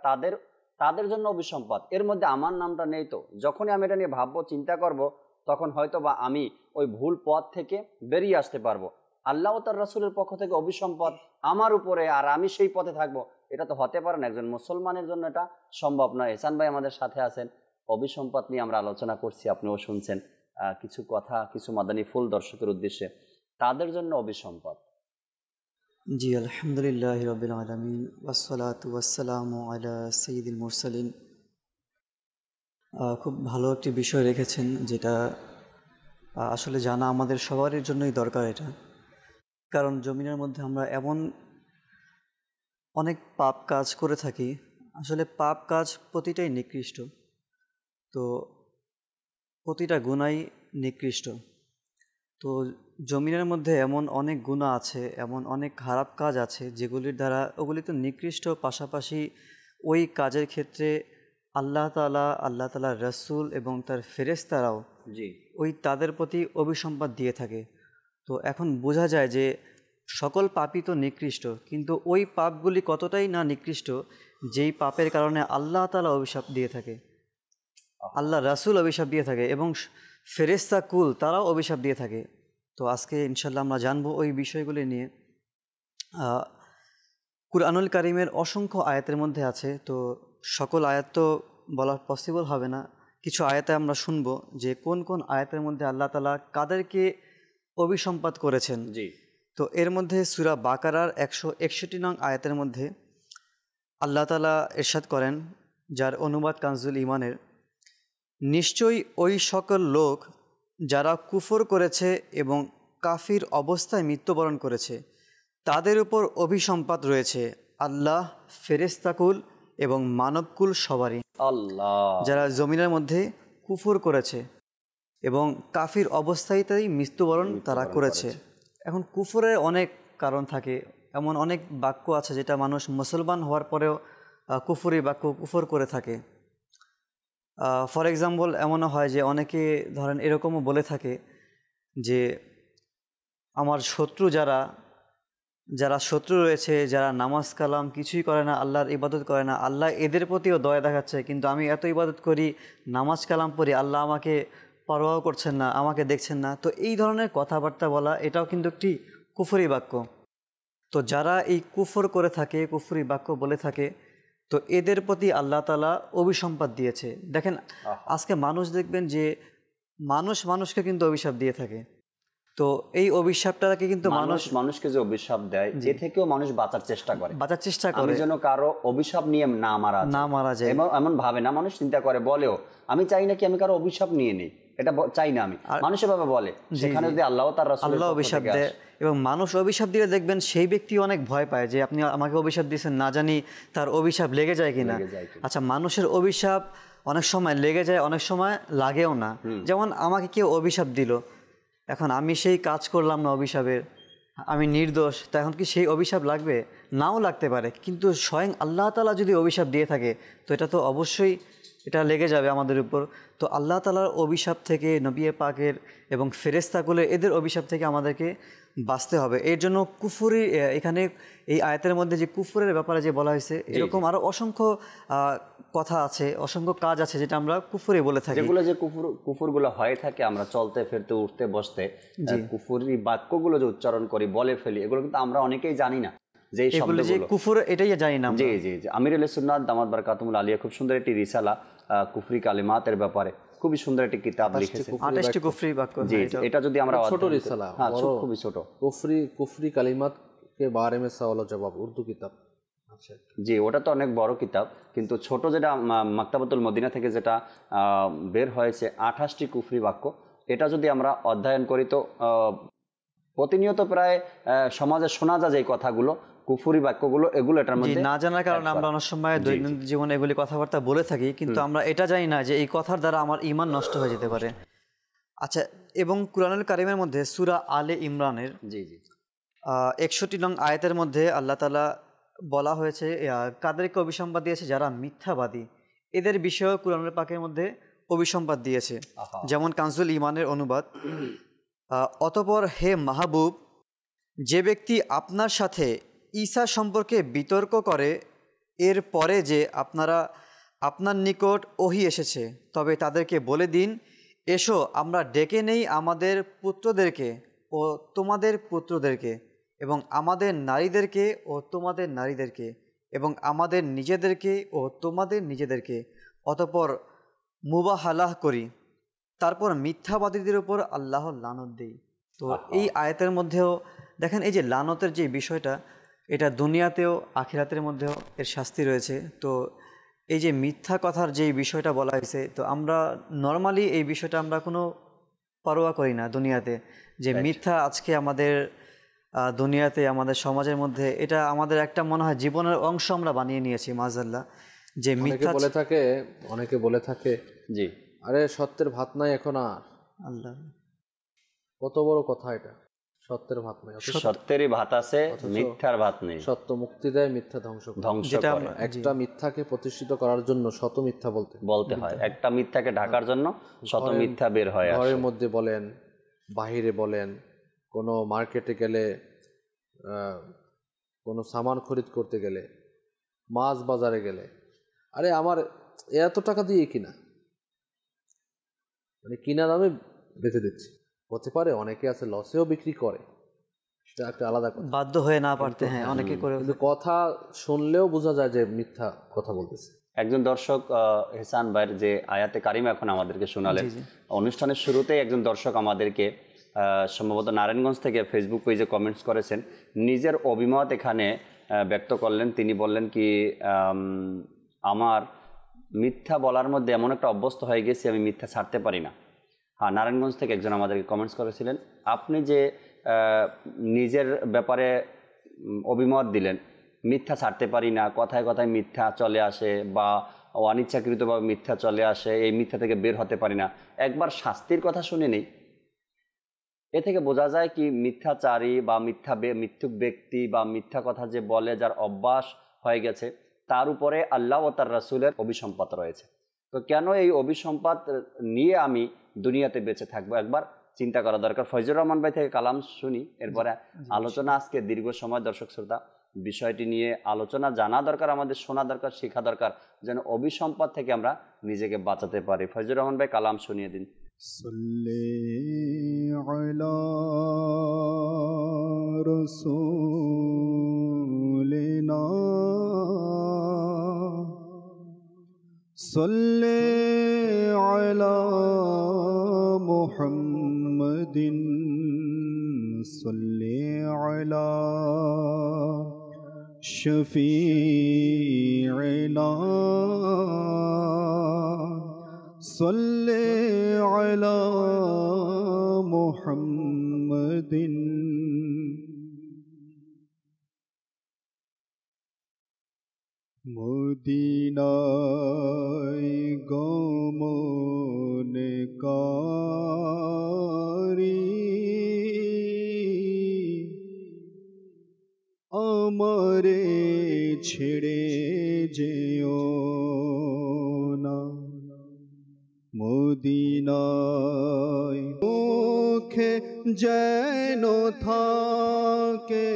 তাদের জন্য অভিসম্পদ। এর মধ্যে আমার নামটা নেই। তো যখনই আমি এটা নিয়ে ভাববো, চিন্তা করব, তখন হয়তো বা আমি ওই ভুল পথ থেকে বেরিয়ে আসতে পারবো। আল্লাহ ও তার রাসূলের পক্ষ থেকে অভিসম্পদ আমার উপরে, আর আমি সেই পথে থাকবো, এটা তো হতে পারে না। একজন মুসলমানের জন্য এটা সম্ভব নয়। এহসান ভাই আমাদের সাথে আছেন, অভিসম্পদ নিয়ে আমরা আলোচনা করছি, আপনিও শুনছেন কিছু কথা, কিছু মাদানী ফুল দর্শকের উদ্দেশ্যে। তাদের জন্য অভিসম্পদ। জি, আলহামদুলিল্লাহ রাব্বিল আলামিন, ওয়াসসালাতু ওয়াসসালামু আলা সাইয়্যিদিল মুরসালিন। খুব ভালো একটি বিষয় রেখেছেন, যেটা আসলে জানা আমাদের সবারই জন্যই দরকার এটা। কারণ জমিনের মধ্যে আমরা এমন অনেক পাপ কাজ করে থাকি, আসলে পাপ কাজ প্রতিটাই নিকৃষ্ট, তো প্রতিটা গুনাই নিকৃষ্ট। তো জমিনের মধ্যে এমন অনেক গুনাহ আছে, এমন অনেক খারাপ কাজ আছে যেগুলির দ্বারা, ওগুলি তো নিকৃষ্ট, পাশাপাশি ওই কাজের ক্ষেত্রে আল্লাহ তাআলা রাসূল এবং তার ফেরেশতারাও ওই তাদের প্রতি অভিসম্পাদ দিয়ে থাকে। তো এখন বোঝা যায় যে সকল পাপই তো নিকৃষ্ট, কিন্তু ওই পাপগুলি কতটাই না নিকৃষ্ট যেই পাপের কারণে আল্লাহ তাআলা অভিশাপ দিয়ে থাকে, আল্লাহ রাসূল অভিশাপ দিয়ে থাকে, এবং ফেরেশতা কুল তারাও অভিশাপ দিয়ে থাকে। তো আজকে ইনশাল্লাহ আমরা জানবো ওই বিষয়গুলি নিয়ে। কুরআনুল কারীমের অসংখ্য আয়াতের মধ্যে আছে, তো সকল আয়াত তো বলা পসিবল হবে না। কিছু আয়াতে আমরা শুনবো যে কোন কোন আয়াতের মধ্যে আল্লাহ তাআলা কাদেরকে অভিসম্পাদ করেছেন। জি, তো এর মধ্যে সূরা বাকারার 161 নং আয়াতের মধ্যে আল্লাহ তাআলা ইরশাদ করেন, যার অনুবাদ কানজুল ঈমানের, নিশ্চয়ই ওই সকল লোক যারা কুফর করেছে এবং কাফির অবস্থায় মৃত্যুবরণ করেছে, তাদের উপর অভিসম্পাদ রয়েছে আল্লাহ, ফেরেশতাকুল এবং মানবকুল সবারই। আল্লাহ, যারা জমিনের মধ্যে কুফর করেছে এবং কাফির অবস্থাতেই মৃত্যুবরণ তারা করেছে। এখন কুফরের অনেক কারণ থাকে, এমন অনেক বাক্য আছে যেটা মানুষ মুসলমান হওয়ার পরেও কুফরি বাক্য কুফর করে থাকে। ফর এক্সাম্পল, এমনও হয় যে অনেকে ধরেন এরকমও বলে থাকে যে আমার শত্রু যারা শত্রু রয়েছে, যারা নামাজ কালাম কিছুই করে না, আল্লাহর ইবাদত করে না, আল্লাহ এদের প্রতিও দয়া দেখাচ্ছে, কিন্তু আমি এত ইবাদত করি, নামাজ কালাম পড়ি, আল্লাহ আমাকে পরোয়া করছেন না, আমাকে দেখছেন না। তো এই ধরনের কথাবার্তা বলা, এটাও কিন্তু একটি কুফরি বাক্য। তো যারা এই কুফর করে থাকে, কুফরি বাক্য বলে থাকে, তো এদের প্রতি আল্লাহ তাআলা অভিসম্পাদ দিয়েছে। দেখেন আজকে মানুষ দেখবেন যে মানুষকে কিন্তু অভিশাপ দিয়ে থাকে। তো তো এই অভিশাপটাকে কিন্তু মানুষ মানুষকে যে অভিশাপ দেয় এ থেকেও মানুষ বাঁচার চেষ্টা করে, বাঁচার চেষ্টা আমি করে যেন কারো অভিশাপ নিয়ে না মারা যায় এমন ভাবে না, মানুষ চিন্তা করে, বলেও আমি চাই না কি আমি কারো অভিশাপ নিয়ে নিই, এটা চাই না আমি, মানুষের ভাবে বলে, সেখানে যদি আল্লাহ তার রাসূলের আল্লাহ অভিশাপ দেয় এবং মানুষ অভিশাপ দিলে দেখবেন সেই ব্যক্তি অনেক ভয় পায় যে আপনি আমাকে অভিশাপ দিয়েছেন, না জানি তার অভিশাপ লেগে যায় কিনা। আচ্ছা, মানুষের অভিশাপ অনেক সময় লেগে যায়, অনেক সময় লাগেও না। যেমন আমাকে কেউ অভিশাপ দিল, এখন আমি সেই কাজ করলাম না অভিশাপের, আমি নির্দোষ, তা এখন কি সেই অভিশাপ লাগবে? নাও লাগতে পারে, কিন্তু স্বয়ং আল্লাহ তাআলা যদি অভিশাপ দিয়ে থাকে তো এটা তো অবশ্যই এটা লেগে যাবে আমাদের উপর। তো আল্লাহ তাআলার অভিশাপ থেকে, নবী পাকের এবং ফেরেশতাকুলের এদের অভিশাপ থেকে আমাদেরকে বাঁচতে হবে। এর জন্য কুফরি, এখানে এই আয়াতের মধ্যে যে কুফরের ব্যাপারে যে বলা হয়েছে, এরকম আরও অসংখ্য কথা আছে, অসংখ্য কাজ আছে যেটা আমরা কুফরি বলে থাকি, যেগুলো যে কুফরগুলো হয়ে থাকে, আমরা চলতে ফিরতে উঠতে বসতে কুফরি বাক্যগুলো যে উচ্চারণ করি, বলে ফেলি, এগুলো কিন্তু আমরা অনেকেই জানি না যে এই শব্দগুলো কুফর, এটাই জানি না। জি জি জি আমির আহলে সুন্নাত দামাত বারকাতুহুল আলিয়া খুব সুন্দর একটি রিসালা কুফরি কালিমাতের ব্যাপারে, খুবই সুন্দর একটি কিতাব লিখেছে, 28টি কুফরি বাক্য। জি, এটা যদি আমরা ছোট রিসালা, হ্যাঁ খুবই ছোট, কুফরি কালিমাত কে বারে মে সওয়াল ও জবাব, উর্দু কিতাব। আচ্ছা জি, ওটা তো অনেক বড় কিতাব, কিন্তু ছোট যেটা মাকতাবাতুল মদিনা থেকে যেটা বের হয়েছে 28টি কুফরি বাক্য, এটা যদি আমরা অধ্যয়ন করি তো প্রতিনিয়ত প্রায় সমাজে শোনা যায় যে কথাগুলো, কুফরি বাক্যগুলো, এগুলো এটার মধ্যে না জানার কারণে আমরা অনেক সময় দৈনন্দিন জীবনে এগুলি কথাবার্তা বলে থাকি, কিন্তু আমরা এটা জানি না যে এই কথার দ্বারা আমার ঈমান নষ্ট হয়ে যেতে পারে। আচ্ছা, এবং কুরআনুল কারীমের মধ্যে সূরা আলে ইমরানের 61 নং আয়াতের মধ্যে আল্লাহ তাআলা বলা হয়েছে কাদেরকে অভিসম্পাদ দিয়েছে, যারা মিথ্যাবাদী, এদের বিষয়ে কুরআনুল পাকের মধ্যে অভিসম্পাদ দিয়েছে। যেমন কানজুল ঈমানের অনুবাদ, অতঃপর হে মাহবুব, যে ব্যক্তি আপনার সাথে ঈসা সম্পর্কে বিতর্ক করে, এর পরে যে আপনার নিকট ওহী এসেছে, তবে তাদেরকে বলে দিন, এসো আমরা ডেকে নেই আমাদের পুত্রদেরকে ও তোমাদের পুত্রদেরকে, এবং আমাদের নারীদেরকে ও তোমাদের নারীদেরকে, এবং আমাদের নিজেদেরকে ও তোমাদের নিজেদেরকে, অতঃপর মুবাহালাহ করি, তারপর মিথ্যাবাদীদের উপর আল্লাহর লানত দেই। তো এই আয়াতের মধ্যেও দেখেন এই যে লানতের যে বিষয়টা, এটা দুনিয়াতেও আখিরাতের মধ্যেও এর শাস্তি রয়েছে। তো এই যে মিথ্যা কথার যে বিষয়টা বলা হয়েছে, তো আমরা নর্মালি এই বিষয়টা আমরা কোনো পরোয়া করি না দুনিয়াতে, যে মিথ্যা আজকে আমাদের দুনিয়াতে, আমাদের সমাজের মধ্যে এটা আমাদের একটা মনে হয় জীবনের অংশ আমরা বানিয়ে নিয়েছি মাযাল্লাহ। যে মিথ্যা অনেকে বলে থাকে জি, আরে সত্যের ভাত নাই এখন আর, আল্লাহ, কত বড় কথা এটা, সত্যের ভাত নাই, সত্যেরই ভাত আছে, মিথ্যার ভাত নেই, সত্য মুক্তি দেয়, মিথ্যা ধ্বংস করে। একটা মিথ্যাকে প্রতিষ্ঠিত করার জন্য শত মিথ্যা বলতে হয়, একটা মিথ্যাকে ঢাকার জন্য শত মিথ্যা বের হয়। ঘরের মধ্যে বলেন, বাহিরে বলেন, কোনো মার্কেটে গেলে, কোনো সামান খরিদ করতে গেলে, মাছ বাজারে গেলে, আরে আমার এত টাকা দিয়ে কিনা, মানে কিনা দামে বেচে দিচ্ছি। হতে পারে অনেকে আছে লসেও বিক্রি করে, সেটা একটা আলাদা কথা, বাধ্য হয়ে না পারতে, হ্যাঁ অনেকে করে, কিন্তু কথা শুনলেও বোঝা যায় যে মিথ্যা কথা বলতেছে। একজন দর্শক হেসান ভাইয়ের যে আয়াতে কারিমা এখন আমাদেরকে শোনালেন, অনুষ্ঠানের শুরুতেই একজন দর্শক আমাদেরকে সম্ভবত নারায়ণগঞ্জ থেকে ফেসবুক পেজে কমেন্টস করেছেন, নিজের অভিমত এখানে ব্যক্ত করলেন। তিনি বললেন কি, আমার মিথ্যা বলার মধ্যে এমন একটা অভ্যস্ত হয়ে গেছি, আমি মিথ্যা ছাড়তে পারি না। হ্যাঁ, নারায়ণগঞ্জ থেকে একজন আমাদেরকে কমেন্টস করেছিলেন, আপনি যে নিজের ব্যাপারে অভিমত দিলেন, মিথ্যা ছাড়তে পারি না, কথায় কথায় মিথ্যা চলে আসে বা অনিচ্ছাকৃতভাবে মিথ্যা চলে আসে, এই মিথ্যা থেকে বের হতে পারি না, একবার শাস্তির কথা শুনে নেই। এ থেকে বোঝা যায় কি মিথ্যাচারী বা মিথ্যুক ব্যক্তি বা মিথ্যা কথা যে বলে, যার অভ্যাস হয়ে গেছে, তার উপরে আল্লাহ ও তার রাসূলের অভিসম্পাত রয়েছে। তো কেন এই অভিসম্পাত নিয়ে আমি দুনিয়াতে বেঁচে থাকবো, একবার চিন্তা করা দরকার। ফয়জুর রহমান ভাই থেকে কালাম শুনি, এরপরে আলোচনা। আজকে দীর্ঘ সময় দর্শক শ্রোতা বিষয়টি নিয়ে আলোচনা, জানা দরকার, আমাদের শোনা দরকার, শেখা দরকার, যেন অভিসম্পাত থেকে আমরা নিজেকে বাঁচাতে পারি। ফয়জুর রহমান ভাই কালাম শুনিয়ে দিন। সাল্লি আলা রাসূলিনা সাল্লি আলা মুহাম্মাদিন صل على شفيعنا صل على محمد মদিনায় গমনকারী আমারে ছেড়ে যেও না মদিনায় মুখে যেন থাকে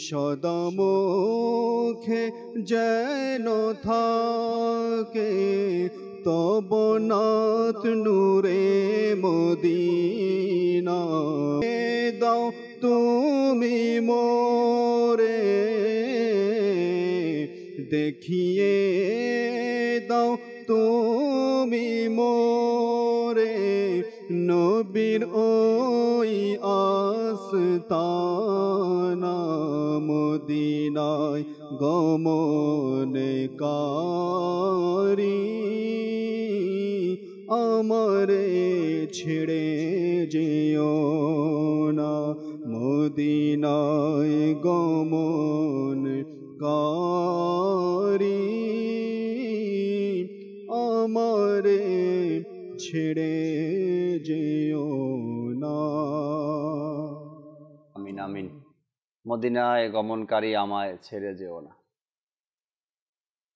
সদা মুখে যেন থাকে তব নাথ নূরে মদিনা দাও তুমি মোরে দেখিয়ে দাও তুমি মোরে নবীর ওই আস্তানা মদিনায় গমনকারী আমারে ছেড়ে যেও না মদিনায় গমনকারী আমারে ছেড়ে যেও না। আমিন আমিন। মদিনায় গমনকারী আমায় ছেড়ে যেও না।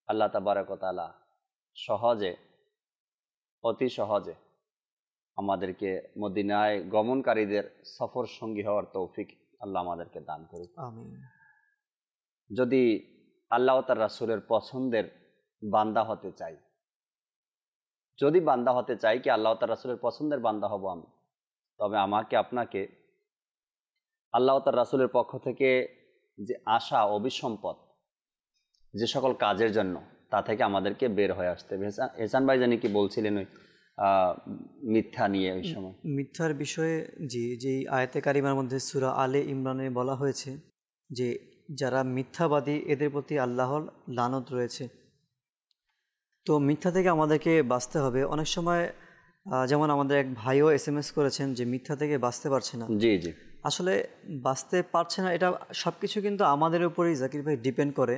আল্লাহ তাবারক ওয়া তাআলা সহজে, অতি সহজে আমাদেরকে মদিনায় গমনকারীদের সফর সঙ্গী হওয়ার তৌফিক আল্লাহ আমাদেরকে দান করুক। আমিন। যদি আল্লাহ তার রাসূলের পছন্দের বান্দা হতে চাই, যদি বান্দা হতে চাই কি আল্লাহ তার রাসূলের পছন্দের বান্দা হব আমি, তবে আমাকে আপনাকে আল্লাহ তার রাসূলের পক্ষ থেকে যে আশা অবিসম্পদ যে সকল কাজের জন্য, তা থেকে আমাদেরকে বের হয়ে আসতে হবে। এহসান ভাই জানি কি বলছিলেন ওই মিথ্যা নিয়ে ওই সময়? মিথ্যার বিষয়ে যেই আয়াতে কারিমার মধ্যে সূরা আলে ইমরানে বলা হয়েছে যে যারা মিথ্যাবাদী এদের প্রতি আল্লাহর লানত রয়েছে। তো মিথ্যা থেকে আমাদেরকে বাঁচতে হবে। অনেক সময় যেমন আমাদের এক ভাইও SMS করেছেন যে মিথ্যা থেকে বাঁচতে পারছে না। জি জি, আসলে বাঁচতে পারছে না, এটা সব কিছু কিন্তু আমাদের উপরেই জাকির ভাই ডিপেন্ড করে।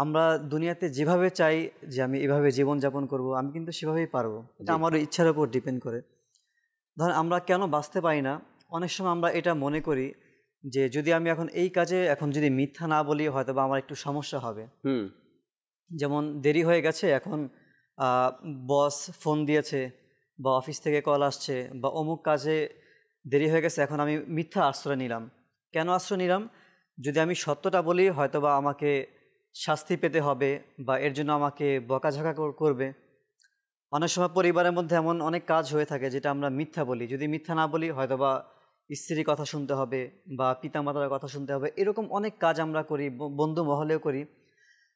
আমরা দুনিয়াতে যেভাবে চাই যে আমি এভাবে জীবনযাপন করব, আমি কিন্তু সেভাবেই পারবো, এটা আমার ইচ্ছার উপর ডিপেন্ড করে। ধরেন আমরা কেন বাঁচতে পারি না, অনেক সময় আমরা এটা মনে করি যে যদি আমি এখন এই কাজে এখন যদি মিথ্যা না বলি হয়তো বা আমার একটু সমস্যা হবে। যেমন দেরি হয়ে গেছে, এখন বস ফোন দিয়েছে বা অফিস থেকে কল আসছে বা অমুক কাজে দেরি হয়ে গেছে, এখন আমি মিথ্যা আশ্রয় নিলাম। কেন আশ্রয় নিলাম? যদি আমি সত্যটা বলি হয়তো বা আমাকে শাস্তি পেতে হবে বা এর জন্য আমাকে বকাঝকা করবে। অনেক সময় পরিবারের মধ্যে এমন অনেক কাজ হয়ে থাকে যেটা আমরা মিথ্যা বলি, যদি মিথ্যা না বলি হয়তো বা স্ত্রীর কথা শুনতে হবে বা পিতামাতার কথা শুনতে হবে। এরকম অনেক কাজ আমরা করি, বন্ধু মহলেও করি।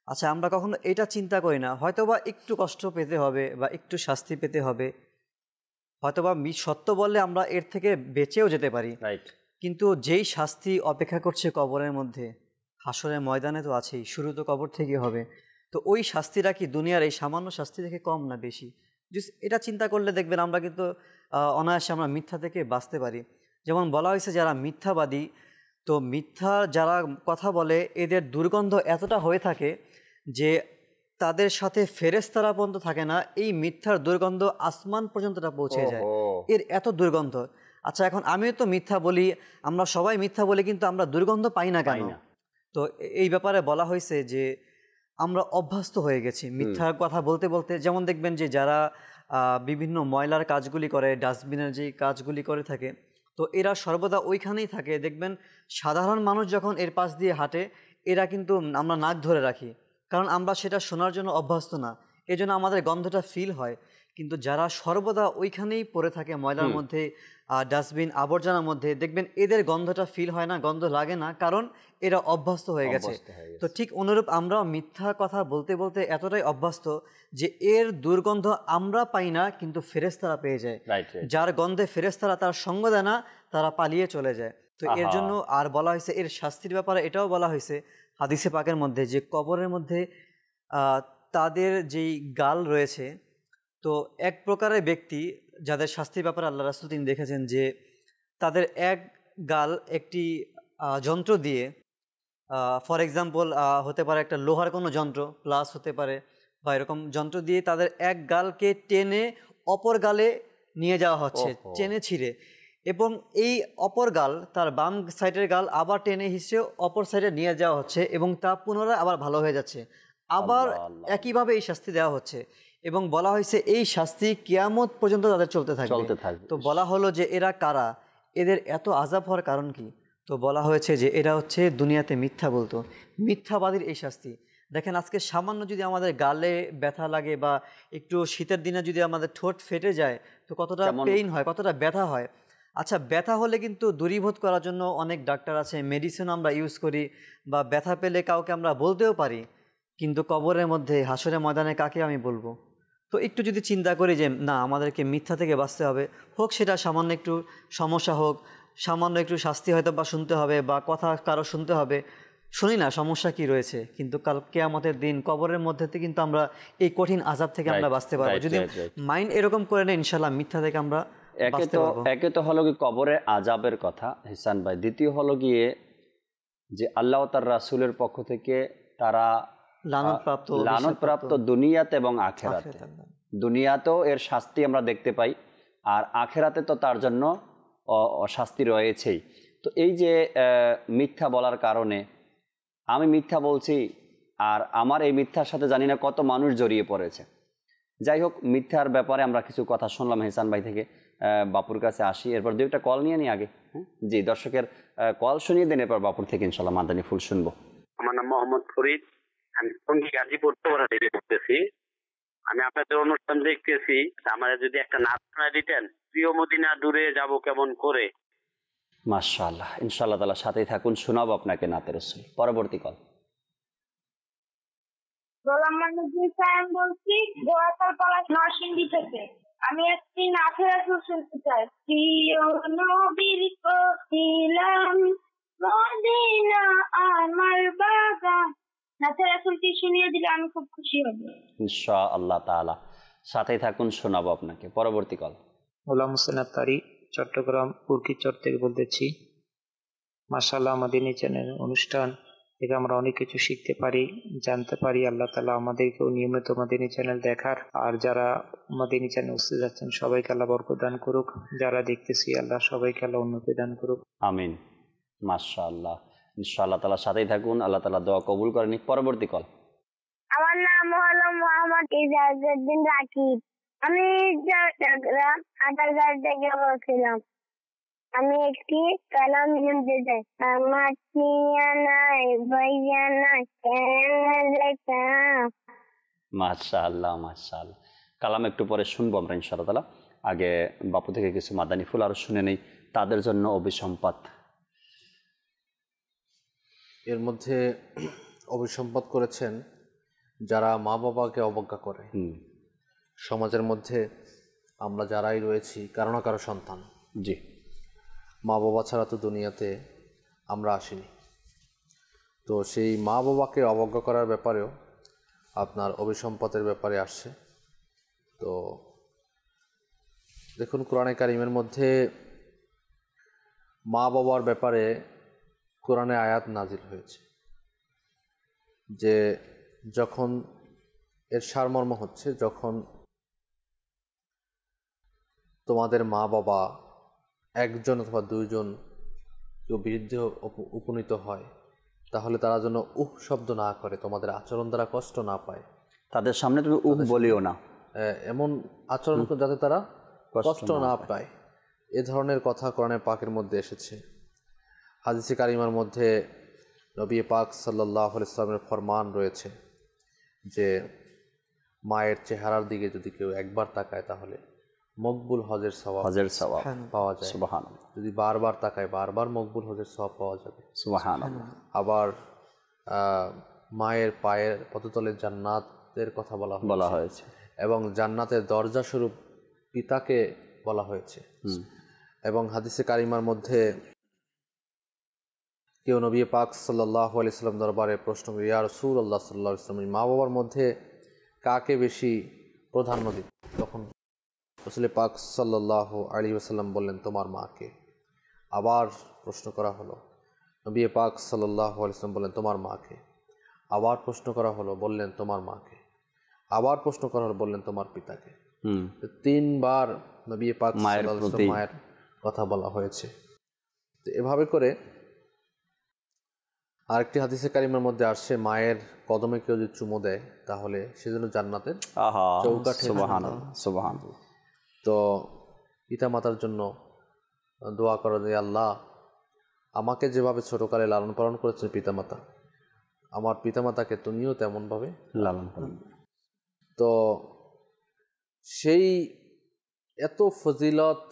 আচ্ছা, আমরা কখনো এটা চিন্তা করি না হয়তো বা একটু কষ্ট পেতে হবে বা একটু শাস্তি পেতে হবে, হয়তো বা সত্য বললে আমরা এর থেকে বেঁচেও যেতে পারি। রাইট। কিন্তু যেই শাস্তি অপেক্ষা করছে কবরের মধ্যে, হাসরের ময়দানে তো আছেই, শুরু তো কবর থেকে হবে। তো ওই শাস্তিটা কি দুনিয়ার এই সামান্য শাস্তি থেকে কম না বেশি? এটা চিন্তা করলে দেখবেন আমরা কিন্তু অনায়াসে আমরা মিথ্যা থেকে বাঁচতে পারি। যেমন বলা হয়েছে যারা মিথ্যাবাদী, তো মিথ্যা যারা কথা বলে এদের দুর্গন্ধ এতটা হয়ে থাকে যে তাদের সাথে ফেরেশতারা পর্যন্ত থাকে না, এই মিথ্যার দুর্গন্ধ আসমান পর্যন্তটা পৌঁছে যায়, এর এত দুর্গন্ধ। আচ্ছা, এখন আমিও তো মিথ্যা বলি, আমরা সবাই মিথ্যা বলি, কিন্তু আমরা দুর্গন্ধ পাই না কেন? তো এই ব্যাপারে বলা হয়েছে যে আমরা অভ্যস্ত হয়ে গেছি মিথ্যার কথা বলতে বলতে। যেমন দেখবেন যে যারা বিভিন্ন ময়লার কাজগুলি করে, ডাস্টবিনের যে কাজগুলি করে থাকে, তো এরা সর্বদা ওইখানেই থাকে। দেখবেন সাধারণ মানুষ যখন এর পাশ দিয়ে হাঁটে, এরা কিন্তু আমরা নাক ধরে রাখি, কারণ আমরা সেটা শোনার জন্য অভ্যস্ত না, এজন্য আমাদের গন্ধটা ফিল হয়। কিন্তু যারা সর্বদা ওইখানেই পড়ে থাকে ময়লার মধ্যে, ডাস্টবিন আবর্জনার মধ্যে, দেখবেন এদের গন্ধটা ফিল হয় না, গন্ধ লাগে না, কারণ এরা অভ্যস্ত হয়ে গেছে। তো ঠিক অনুরূপ আমরাও মিথ্যা কথা বলতে বলতে এতটাই অভ্যস্ত যে এর দুর্গন্ধ আমরা পাই না, কিন্তু ফেরেশতারা পেয়ে যায়। যার গন্ধে ফেরেশতারা তার সঙ্গ দেয় না, তারা পালিয়ে চলে যায়। তো এর জন্য আর বলা হয়েছে, এর শাস্তির ব্যাপারে এটাও বলা হয়েছে হাদিসে পাকের মধ্যে, যে কবরের মধ্যে তাদের যেই গাল রয়েছে, তো এক প্রকারের ব্যক্তি যাদের শাস্তির ব্যাপারে আল্লাহ রাসূল তিনি দেখেছেন যে তাদের এক গাল একটি যন্ত্র দিয়ে, ফর এক্সাম্পল হতে পারে একটা লোহার কোনো যন্ত্র প্লাস হতে পারে, বা এরকম যন্ত্র দিয়ে তাদের এক গালকে টেনে অপর গালে নিয়ে যাওয়া হচ্ছে, টেনে ছিঁড়ে, এবং এই অপর গাল, তার বাম সাইডের গাল আবার টেনে হিসেবে অপর সাইডে নিয়ে যাওয়া হচ্ছে, এবং তা পুনরায় আবার ভালো হয়ে যাচ্ছে, আবার একইভাবে এই শাস্তি দেওয়া হচ্ছে। এবং বলা হয়েছে এই শাস্তি কিয়ামত পর্যন্ত তাদের চলতে থাকবে। তো বলা হলো যে এরা কারা, এদের এত আযাব হওয়ার কারণ কি? তো বলা হয়েছে যে এরা হচ্ছে দুনিয়াতে মিথ্যা বলতো, মিথ্যাবাদীর এই শাস্তি। দেখেন আজকে সামান্য যদি আমাদের গালে ব্যথা লাগে, বা একটু শীতের দিনে যদি আমাদের ঠোঁট ফেটে যায়, তো কতটা পেইন হয়, কতটা ব্যথা হয়। আচ্ছা, ব্যথা হলে কিন্তু দূরীভূত করার জন্য অনেক ডাক্তার আছে, মেডিসিন আমরা ইউজ করি, বা ব্যথা পেলে কাউকে আমরা বলতেও পারি, কিন্তু কবরের মধ্যে হাসরের ময়দানে কাকে আমি বলবো? তো একটু যদি চিন্তা করি যে না, আমাদেরকে মিথ্যা থেকে বাঁচতে হবে, হোক সেটা সামান্য একটু সমস্যা হোক, সামান্য একটু শাস্তি হয়তো বা শুনতে হবে, বা কথা কারো শুনতে হবে, শুনি না সমস্যা কি রয়েছে, কিন্তু কাল কিয়ামতের দিন কবরের মধ্যে কিন্তু আমরা এই কঠিন আযাব থেকে আমরা বাঁচতে পারবো যদি মাইন্ড এরকম করে নেই। ইনশাআল্লাহ মিথ্যা থেকে আমরা বাঁচতে পারবো। একে তো হলো কি কবরের আযাবের কথা হিসান ভাই, দ্বিতীয় হলো গিয়ে যে আল্লাহ তার রাসূলের পক্ষ থেকে তারা লানতপ্রাপ্ত দুনিয়াতে এবং আখিরাতে। দুনিয়াতেও এর শাস্তি আমরা দেখতে পাই, আর আখিরাতে তো তার জন্য শাস্তি রয়েছেই। তো এই যে মিথ্যা বলার কারণে, আমি মিথ্যা বলছি, আর আমার এই মিথ্যার সাথে জানি না কত মানুষ জড়িয়ে পড়েছে। যাই হোক, মিথ্যার ব্যাপারে আমরা কিছু কথা শুনলাম হেসান ভাই থেকে। বাপুর কাছে আসি, এরপর দুইটা কল নিয়ে নিই আগে। হ্যাঁ জি, দর্শকের কল শুনিয়ে দেন, এরপর বাপুর থেকে ইনশাল্লাহ মাদানী ফুল শুনবো। আমার নাম মোহাম্মদ ফরিদ, আমি টঙ্গী গাজীপুর থেকে করতেছি। আমি আপনাদের অনুষ্ঠান দেখতেছি, আমাদের যদি একটা নাচ শোনায় দিতেন, প্রিয় মদিনা দূরে যাব কেমন করে। মাশাআল্লাহ, ইনশাআল্লাহ তাআলা সাথেই থাকুন, শোনাবো আপনাকে নাতে রাসূল। পরবর্তী কল। বলছি নরসিংদী থেকে। আমি একটি নাচের রাসূল শুনতে চাই। প্রিয় নবীর কছিলাম মদিনা আমার বাগান, নাচের রাসূলটি শুনিয়ে দিলে আমি খুব খুশি হব ইনশাআল্লাহ তাআলা। সাথেই থাকুন, শোনাবো আপনাকে। পরবর্তী কল। গোলাম হোসেন আত্তারি, চট্টগ্রাম পুরকিচর থেকে বলতেছি। মাশাআল্লাহ, আমাদের এই চ্যানেল অনুষ্ঠান থেকে আমরা অনেক কিছু শিখতে পারি, জানতে পারি। আল্লাহ তাআলা আমাদেরকেও নিয়মিত মাদিনী চ্যানেল দেখার, আর যারা মাদিনী চ্যানেল উপস্থিত আছেন সবাইকে আল্লাহ বরকত দান করুক, যারা দেখতেছি আল্লাহ সবাইকে আল্লাহ উন্নতি দান করুক, আমিন। মাশাআল্লাহ, ইনশাআল্লাহ তাআলা সাথেই থাকুন, আল্লাহ তাআলা দোয়া কবুল করেন। পরবর্তী কল। আমার নাম হলো মোহাম্মদ ইজাজউদ্দিন রাকিব। আমি চট্টগ্রাম আটারগাঁও থেকে বলছিলাম। আমি একটি কালাম শুনতে চাই। আমার টিয়া নাই, ভাইয়া নাই, মাশাআল্লাহ মাশাআল্লাহ। কালাম একটু পরে শুনবো আমরা ইনশাআল্লাহ তাআলা। আগে বাপু থেকে কিছু মাদানী ফুল আরো শুনে নেই, তাদের জন্য অভিসম্পাত। এর মধ্যে অভিসম্পাত করেছেন যারা মা বাবাকে অবজ্ঞা করে। সমাজের মধ্যে আমরা যারাই রয়েছি কারো না কারো সন্তান। জি, মা বাবা ছাড়া তো দুনিয়াতে আমরা আসিনি। তো সেই মা বাবাকে অবজ্ঞা করার ব্যাপারেও আপনার অভিসম্পাতের ব্যাপারে আসছে। তো দেখুন, কোরআনে কারিমের মধ্যে মা বাবার ব্যাপারে কোরআনে আয়াত নাজিল হয়েছে যে যখন এর সারমর্ম হচ্ছে, যখন তোমাদের মা বাবা একজন অথবা দুইজন কেউ বৃদ্ধ উপনীত হয়, তাহলে তারা যেন উহ শব্দ না করে, তোমাদের আচরণ দ্বারা কষ্ট না পায়। তাদের সামনে তুমি উহ বলিও না, এমন আচরণ যাতে তারা কষ্ট না পায়। এ ধরনের কথা কোরআনে পাকের মধ্যে এসেছে। হাদিসে কারিমার মধ্যে নবী পাক সাল্লাল্লাহু আলাইহি ওয়াসাল্লামের ফরমান রয়েছে যে মায়ের চেহারার দিকে যদি কেউ একবার তাকায় তাহলে মকবুল হজের সওয়াব হজের সওয়াব পাওয়া যায়। সুবহানাল্লাহ, যদি বারবার তাকায় বারবার মকবুল হজের সওয়াব পাওয়া যাবে। সুবহানাল্লাহ। আবার মায়ের পায়ের পদতলে জান্নাতের কথা বলা হয়েছে এবং জান্নাতের দরজা স্বরূপ পিতাকে বলা হয়েছে। এবং হাদিসে কারিমার মধ্যে কেউ নবী পাক সাল্লাল্লাহু আলাইহি সাল্লাম দরবারে প্রশ্ন করে, ইয়া রাসূলুল্লাহ সাল্লাল্লাহু আলাইহি ওয়াসাল্লাম, মা বাবার মধ্যে কাকে বেশি প্রাধান্য দিত? তখন রাসূল পাক সাল্লাল্লাহু আলাইহি ওয়াসাল্লাম বললেন, তোমার মাকে। আবার প্রশ্ন করা হলো, নবী পাক সাল্লাল্লাহু আলাইহি ওয়াসাল্লাম বললেন, তোমার মাকে। আবার প্রশ্ন করা হলো, বললেন তোমার মাকে। আবার প্রশ্ন করা হলো, বললেন তোমার পিতাকে। 3 বার নবী পাক সাল্লাল্লাহু আলাইহি ওয়াসাল্লাম মায়ের কথা বলা হয়েছে। তো এভাবে করে আরেকটি হাদিসে কারিমের মধ্যে আসছে, মায়ের কদমে কেউ যদি চুমো দেয় তাহলে সেজন্য জান্নাতের চৌকাঠে। সুবহানাল্লাহ। তো পিতা মাতার জন্য দোয়া করা যায়, আল্লাহ আমাকে যেভাবে ছোটকালে লালন পালন করেছেন পিতামাতা, আমার পিতামাতাকে তুমিও তেমনভাবে লালন পালন। তো সেই এত ফজিলত,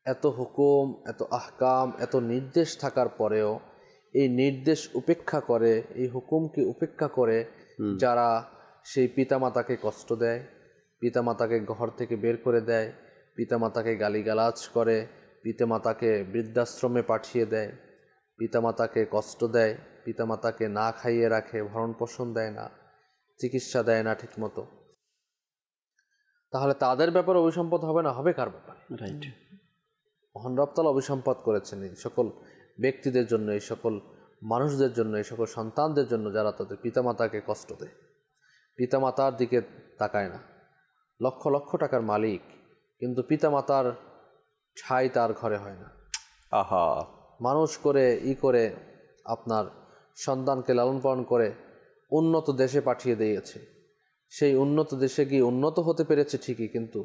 এত হুকুম, এত আহকাম, এত নির্দেশ থাকার পরেও এই নির্দেশ উপেক্ষা করে, এই হুকুমকে উপেক্ষা করে যারা সেই পিতামাতাকে কষ্ট দেয়, পিতামাতাকে ঘর থেকে বের করে দেয়, পিতামাতাকে গালিগালাজ করে, পিতামাতাকে বৃদ্ধাশ্রমে পাঠিয়ে দেয়, পিতামাতাকে কষ্ট দেয়, পিতামাতাকে না খাইয়ে রাখে, ভরণ পোষণ দেয় না, চিকিৎসা দেয় না ঠিকমতো, তাহলে তাদের ব্যাপারে অভিসম্পদ হবে না? হবে কার ব্যাপারে? রাইট। মহান রব তাআলা অভিসম্পদ করেছেন এই সকল ব্যক্তিদের জন্য, এই সকল মানুষদের জন্য, এই সকল সন্তানদের জন্য যারা তাদের পিতামাতাকে কষ্ট দেয়, পিতামাতার দিকে তাকায় না, লক্ষ লক্ষ টাকার মালিক, কিন্তু পিতামাতার ঠাঁই তার ঘরে হয় না। আহা, মানুষ করে আপনার সন্তানকে লালন পালন করে উন্নত দেশে পাঠিয়ে দিয়েছে। সেই উন্নত দেশে গিয়ে উন্নত হতে পেরেছে ঠিকই, কিন্তু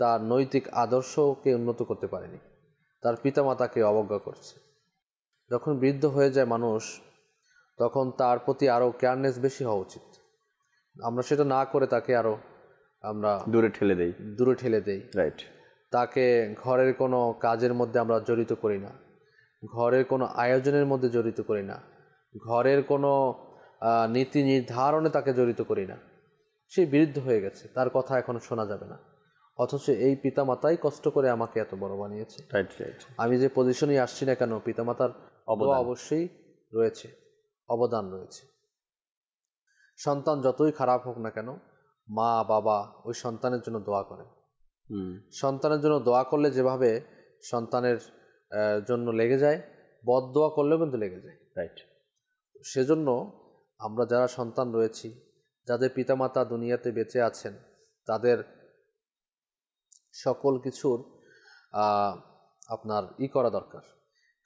তার নৈতিক আদর্শকে উন্নত করতে পারেনি, তার পিতামাতাকে অবজ্ঞা করছে। যখন বৃদ্ধ হয়ে যায় মানুষ, তখন তার প্রতি আরও কেয়ারনেস বেশি হওয়া উচিত। আমরা সেটা না করে তাকে আরও আমরা দূরে ঠেলে দেই। রাইট। তাকে ঘরের কোনো কাজের মধ্যে আমরা জড়িত করি না, ঘরের কোনো আয়োজনের মধ্যে জড়িত করি না, ঘরের কোনো নীতি নির্ধারণে তাকে জড়িত করি না। সে বৃদ্ধ হয়ে গেছে, তার কথা এখন শোনা যাবে না, অথচ এই পিতামাতাই কষ্ট করে আমাকে এত বড় বানিয়েছে। রাইট। আমি যে পজিশনেই আসছি না কেন, পিতামাতার অবশ্যই রয়েছে, অবদান রয়েছে। সন্তান যতই খারাপ হোক না কেন, মা বাবা ওই সন্তানের জন্য দোয়া করে। সন্তানের জন্য দোয়া করলে যেভাবে সন্তানের জন্য লেগে যায়, বদদোয়া করলেও কিন্তু লেগে যায়। রাইট। সেজন্য আমরা যারা সন্তান রয়েছি, যাদের পিতামাতা দুনিয়াতে বেঁচে আছেন, তাদের সকল কিছুর আপনার করা দরকার।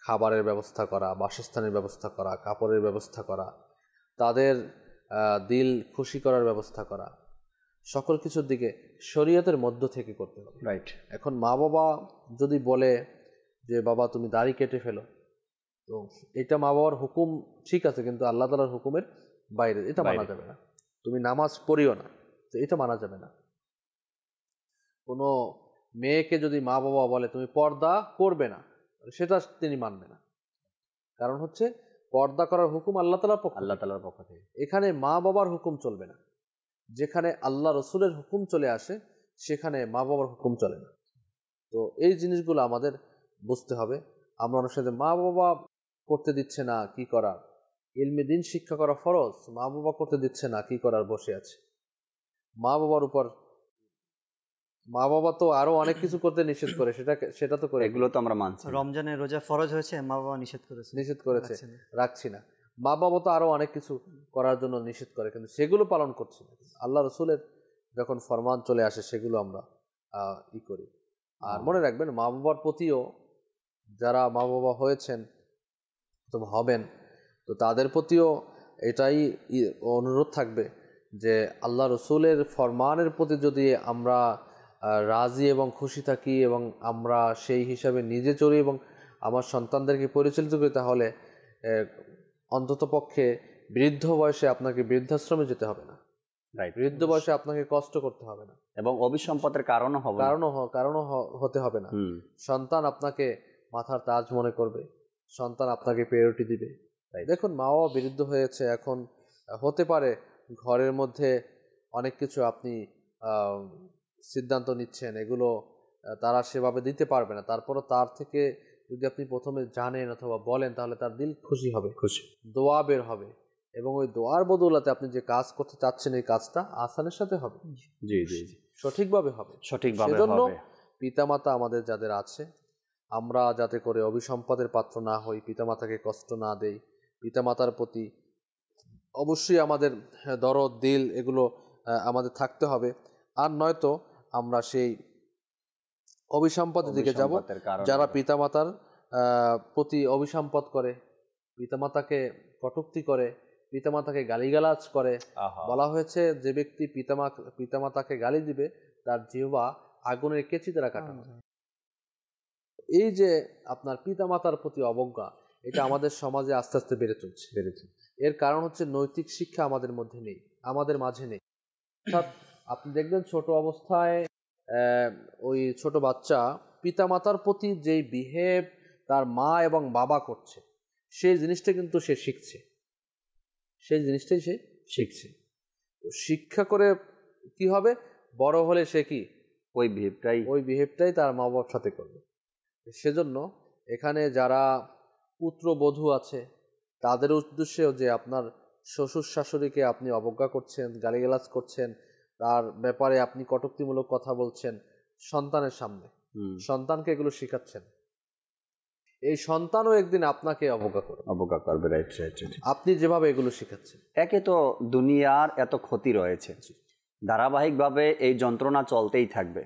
খাবারের ব্যবস্থা করা, বাসস্থানের ব্যবস্থা করা, কাপড়ের ব্যবস্থা করা, তাদের দিল খুশি করার ব্যবস্থা করা, সকল কিছুর দিকে শরীয়তের মধ্য থেকে করতে হবে। রাইট। এখন মা বাবা যদি বলে যে বাবা তুমি দাড়ি কেটে ফেলো, তো এটা মা বাবার হুকুম ঠিক আছে, কিন্তু আল্লাহ তাআলার হুকুমের বাইরে, এটা মানা যাবে না। তুমি নামাজ পড়িও না, তো এটা মানা যাবে না। কোনো মেয়েকে যদি মা বাবা বলে তুমি পর্দা করবে না, সেটা তিনি মানবে না। কারণ হচ্ছে পর্দা করার হুকুম আল্লাহ তাআলার পক্ষ থেকে। এখানে মা বাবার হুকুম চলবে না। যেখানে আল্লাহ রসুলের হুকুম চলে আসে, সেখানে মা বাবার হুকুম চলে না। তো এই জিনিসগুলো আমাদের বুঝতে হবে। আমরা অনেক সাথে মা বাবা করতে দিচ্ছে না, কি করার, ইলমে দিন শিক্ষা করা ফরজ, মা বাবা করতে দিচ্ছে না, কি করার, বসে আছে। মা বাবার উপর, মা বাবা তো আরো অনেক কিছু করতে নিষেধ করে, সেটা তো করে, এগুলো তো আমরা মানছি। রমজানের রোজা ফরজ হয়েছে, মা বাবা নিষেধ করেছে, রাখছি না। মা বাবা তো আরো অনেক কিছু করার জন্য নিষেধ করে, কিন্তু সেগুলো পালন করছি না। আল্লাহ রসুলের যখন ফরমান চলে আসে, সেগুলো আমরা করি। আর মনে রাখবেন, মা বাবার প্রতিও, যারা মা বাবা হয়েছেন তো হবেন, তো তাদের প্রতিও এটাই অনুরোধ থাকবে যে আল্লাহ রসুলের ফরমানের প্রতি যদি আমরা রাজি এবং খুশি থাকি, এবং আমরা সেই হিসাবে নিজে চলি এবং আমার সন্তানদেরকে পরিচালিত করি, তাহলে অন্তত পক্ষে বৃদ্ধ বয়সে আপনাকে বৃদ্ধাশ্রমে যেতে হবে না। রাইট। বৃদ্ধ বয়সে আপনাকে কষ্ট করতে হবে না, এবং অভিসম্পদের কারণও হবে না। কারণও হতে হবে না। হুম, সন্তান আপনাকে মাথার তাজ মনে করবে, সন্তান আপনাকে প্রায়োরিটি দিবে। দেখুন, মা বাবা বিরুদ্ধ হয়েছে, এখন হতে পারে ঘরের মধ্যে অনেক কিছু আপনি সিদ্ধান্ত নিচ্ছেন, এগুলো তারা সেভাবে দিতে পারবে না, তারপরও তার থেকে যদি আপনি প্রথমে জানেন অথবা বলেন, তাহলে তার দিল খুশি হবে, দোয়া বের হবে, এবং ওই দোয়ার বদৌলতে আপনি যে কাজ করতে চাচ্ছেন এই কাজটা আসানের সাথে হবে, জি জি জি, সঠিকভাবে হবে। সঠিকভাবে সেজন্য হবে। পিতামাতা আমাদের যাদের আছে, আমরা যাতে করে অভিসম্পাদের পাত্র না হই, পিতামাতাকে কষ্ট না দেই, পিতামাতার প্রতি অবশ্যই আমাদের দরদ, দিল এগুলো আমাদের থাকতে হবে। আর নয়তো আমরা সেই অভিসম্পদের দিকে যাব, অভিসম্পদের কারণে যারা পিতামাতার প্রতি অভিসম্পদ করে, পিতামাতাকে কটূক্তি করে, পিতামাতাকে গালিগালাজ করে। আহা, বলা হয়েছে যে ব্যক্তি পিতামাতাকে গালি দিবে তার জিহ্বা আগুনের কেচি দ্বারা কাটানো। এই যে আপনার পিতামাতার প্রতি অবজ্ঞা, এটা আমাদের সমাজে আস্তে আস্তে বেড়ে চলছে। এর কারণ হচ্ছে নৈতিক শিক্ষা আমাদের মধ্যে নেই, আমাদের মাঝে নেই। অর্থাৎ আপনি দেখবেন ছোট অবস্থায় ওই ছোট বাচ্চা পিতামাতার প্রতি যেই বিহেভ তার মা এবং বাবা করছে, সেই জিনিসটা কিন্তু সে শিখছে, সেই জিনিসটাই সে শিখছে। তো শিক্ষা করে কি হবে, বড় হলে সে কি ওই বিহেভটাই তার মা বাবার সাথে করবে। সেজন্য এখানে যারা পুত্রবধূ আছে তাদের উদ্দেশ্যেও যে আপনার শ্বশুর শাশুড়িকে আপনি অবজ্ঞা করছেন, গালিগালাজ করছেন, তার ব্যাপারে আপনি কটূক্তিমূলক কথা বলছেন সন্তানের সামনে, সন্তানকে এগুলো শেখাচ্ছেন, এই সন্তানও একদিন আপনাকে অবজ্ঞা করবে। রাইট। আপনি যেভাবে এগুলো শেখাচ্ছেন, একে তো দুনিয়ার এত ক্ষতি রয়েছে, ধারাবাহিকভাবে এই যন্ত্রণা চলতেই থাকবে।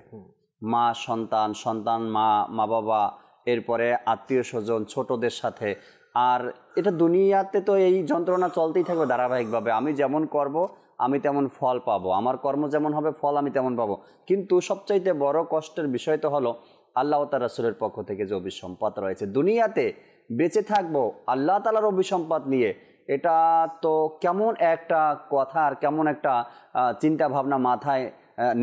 মা সন্তান, সন্তান মা, মা বাবা, এরপরে আত্মীয় স্বজন, ছোটদের সাথে। আর এটা দুনিয়াতে তো এই যন্ত্রণা চলতেই থাকবে ধারাবাহিকভাবে। আমি যেমন করব আমি তেমন ফল পাবো, আমার কর্ম যেমন হবে ফল আমি তেমন পাবো। কিন্তু সবচাইতে বড় কষ্টের বিষয় তো হলো আল্লাহ তাআলা রাসূলের পক্ষ থেকে যে অভিসম্পদ রয়েছে, দুনিয়াতে বেঁচে থাকবো আল্লাহ তাআলার অভিসম্পদ নিয়ে। এটা তো কেমন একটা কথা আর কেমন একটা চিন্তা ভাবনা মাথায়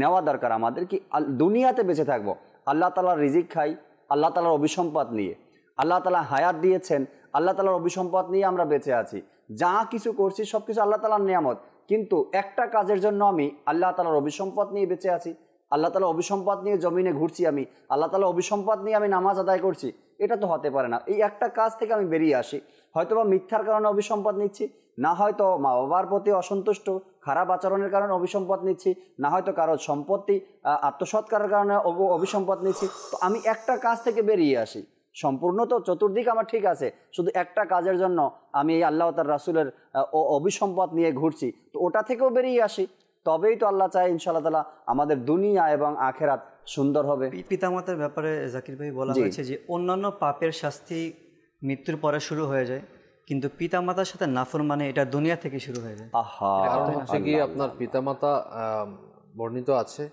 নেওয়া দরকার আমাদের, কি দুনিয়াতে বেঁচে থাকবো আল্লাহ তাআলার রিজিক খাই আল্লাহ তাআলার অভিসম্পদ নিয়ে। আল্লাহ তাআলা হায়াত দিয়েছেন, আল্লাহ তাআলার অভিসম্পদ নিয়ে আমরা বেঁচে আছি। যা কিছু করছি সব কিছু আল্লাহ তাআলার নিয়ামত, কিন্তু একটা কাজের জন্য আমি আল্লাহ তাআলার অভিসম্পদ নিয়ে বেঁচে আছি, আল্লাহ তাআলার অভিসম্পদ নিয়ে জমিনে ঘুরছি, আমি আল্লাহ তাআলার অভিসম্পদ নিয়ে আমি নামাজ আদায় করছি। এটা তো হতে পারে না। এই একটা কাজ থেকে আমি বেরিয়ে আসি, হয়তোবা মিথ্যার কারণে অভিসম্পদ নিচ্ছি, না হয়তো মা বাবার প্রতি অসন্তুষ্ট খারাপ আচরণের কারণে অভিসম্পদ নিচ্ছি, না হয়তো কারো সম্পত্তি আত্মসাৎ করার কারণে অভিসম্পদ নিচ্ছি। তো আমি একটা কাজ থেকে বেরিয়ে আসি, সম্পূর্ণ তো চতুর্দিক আমার ঠিক আছে, শুধু একটা কাজের জন্য আমি এই আল্লাহ তার রাসূলের অভিসম্পদ নিয়ে ঘুরছি, তো ওটা থেকেও বেরিয়ে আসি। তবেই তো আল্লাহ চায় ইনশাআল্লাহ তাআলা আমাদের দুনিয়া এবং আখেরাত সুন্দর হবে। পিতামাতার ব্যাপারে জাকির ভাই বলা হয়েছে যে অন্যান্য পাপের শাস্তি মৃত্যুর পরে শুরু হয়ে যায়, কিন্তু পিতামাতার সাথে নাফরমানি এটা দুনিয়া থেকে শুরু হয়ে যায়। কারণ হচ্ছে কি আপনার পিতামাতা বর্ণিত আছে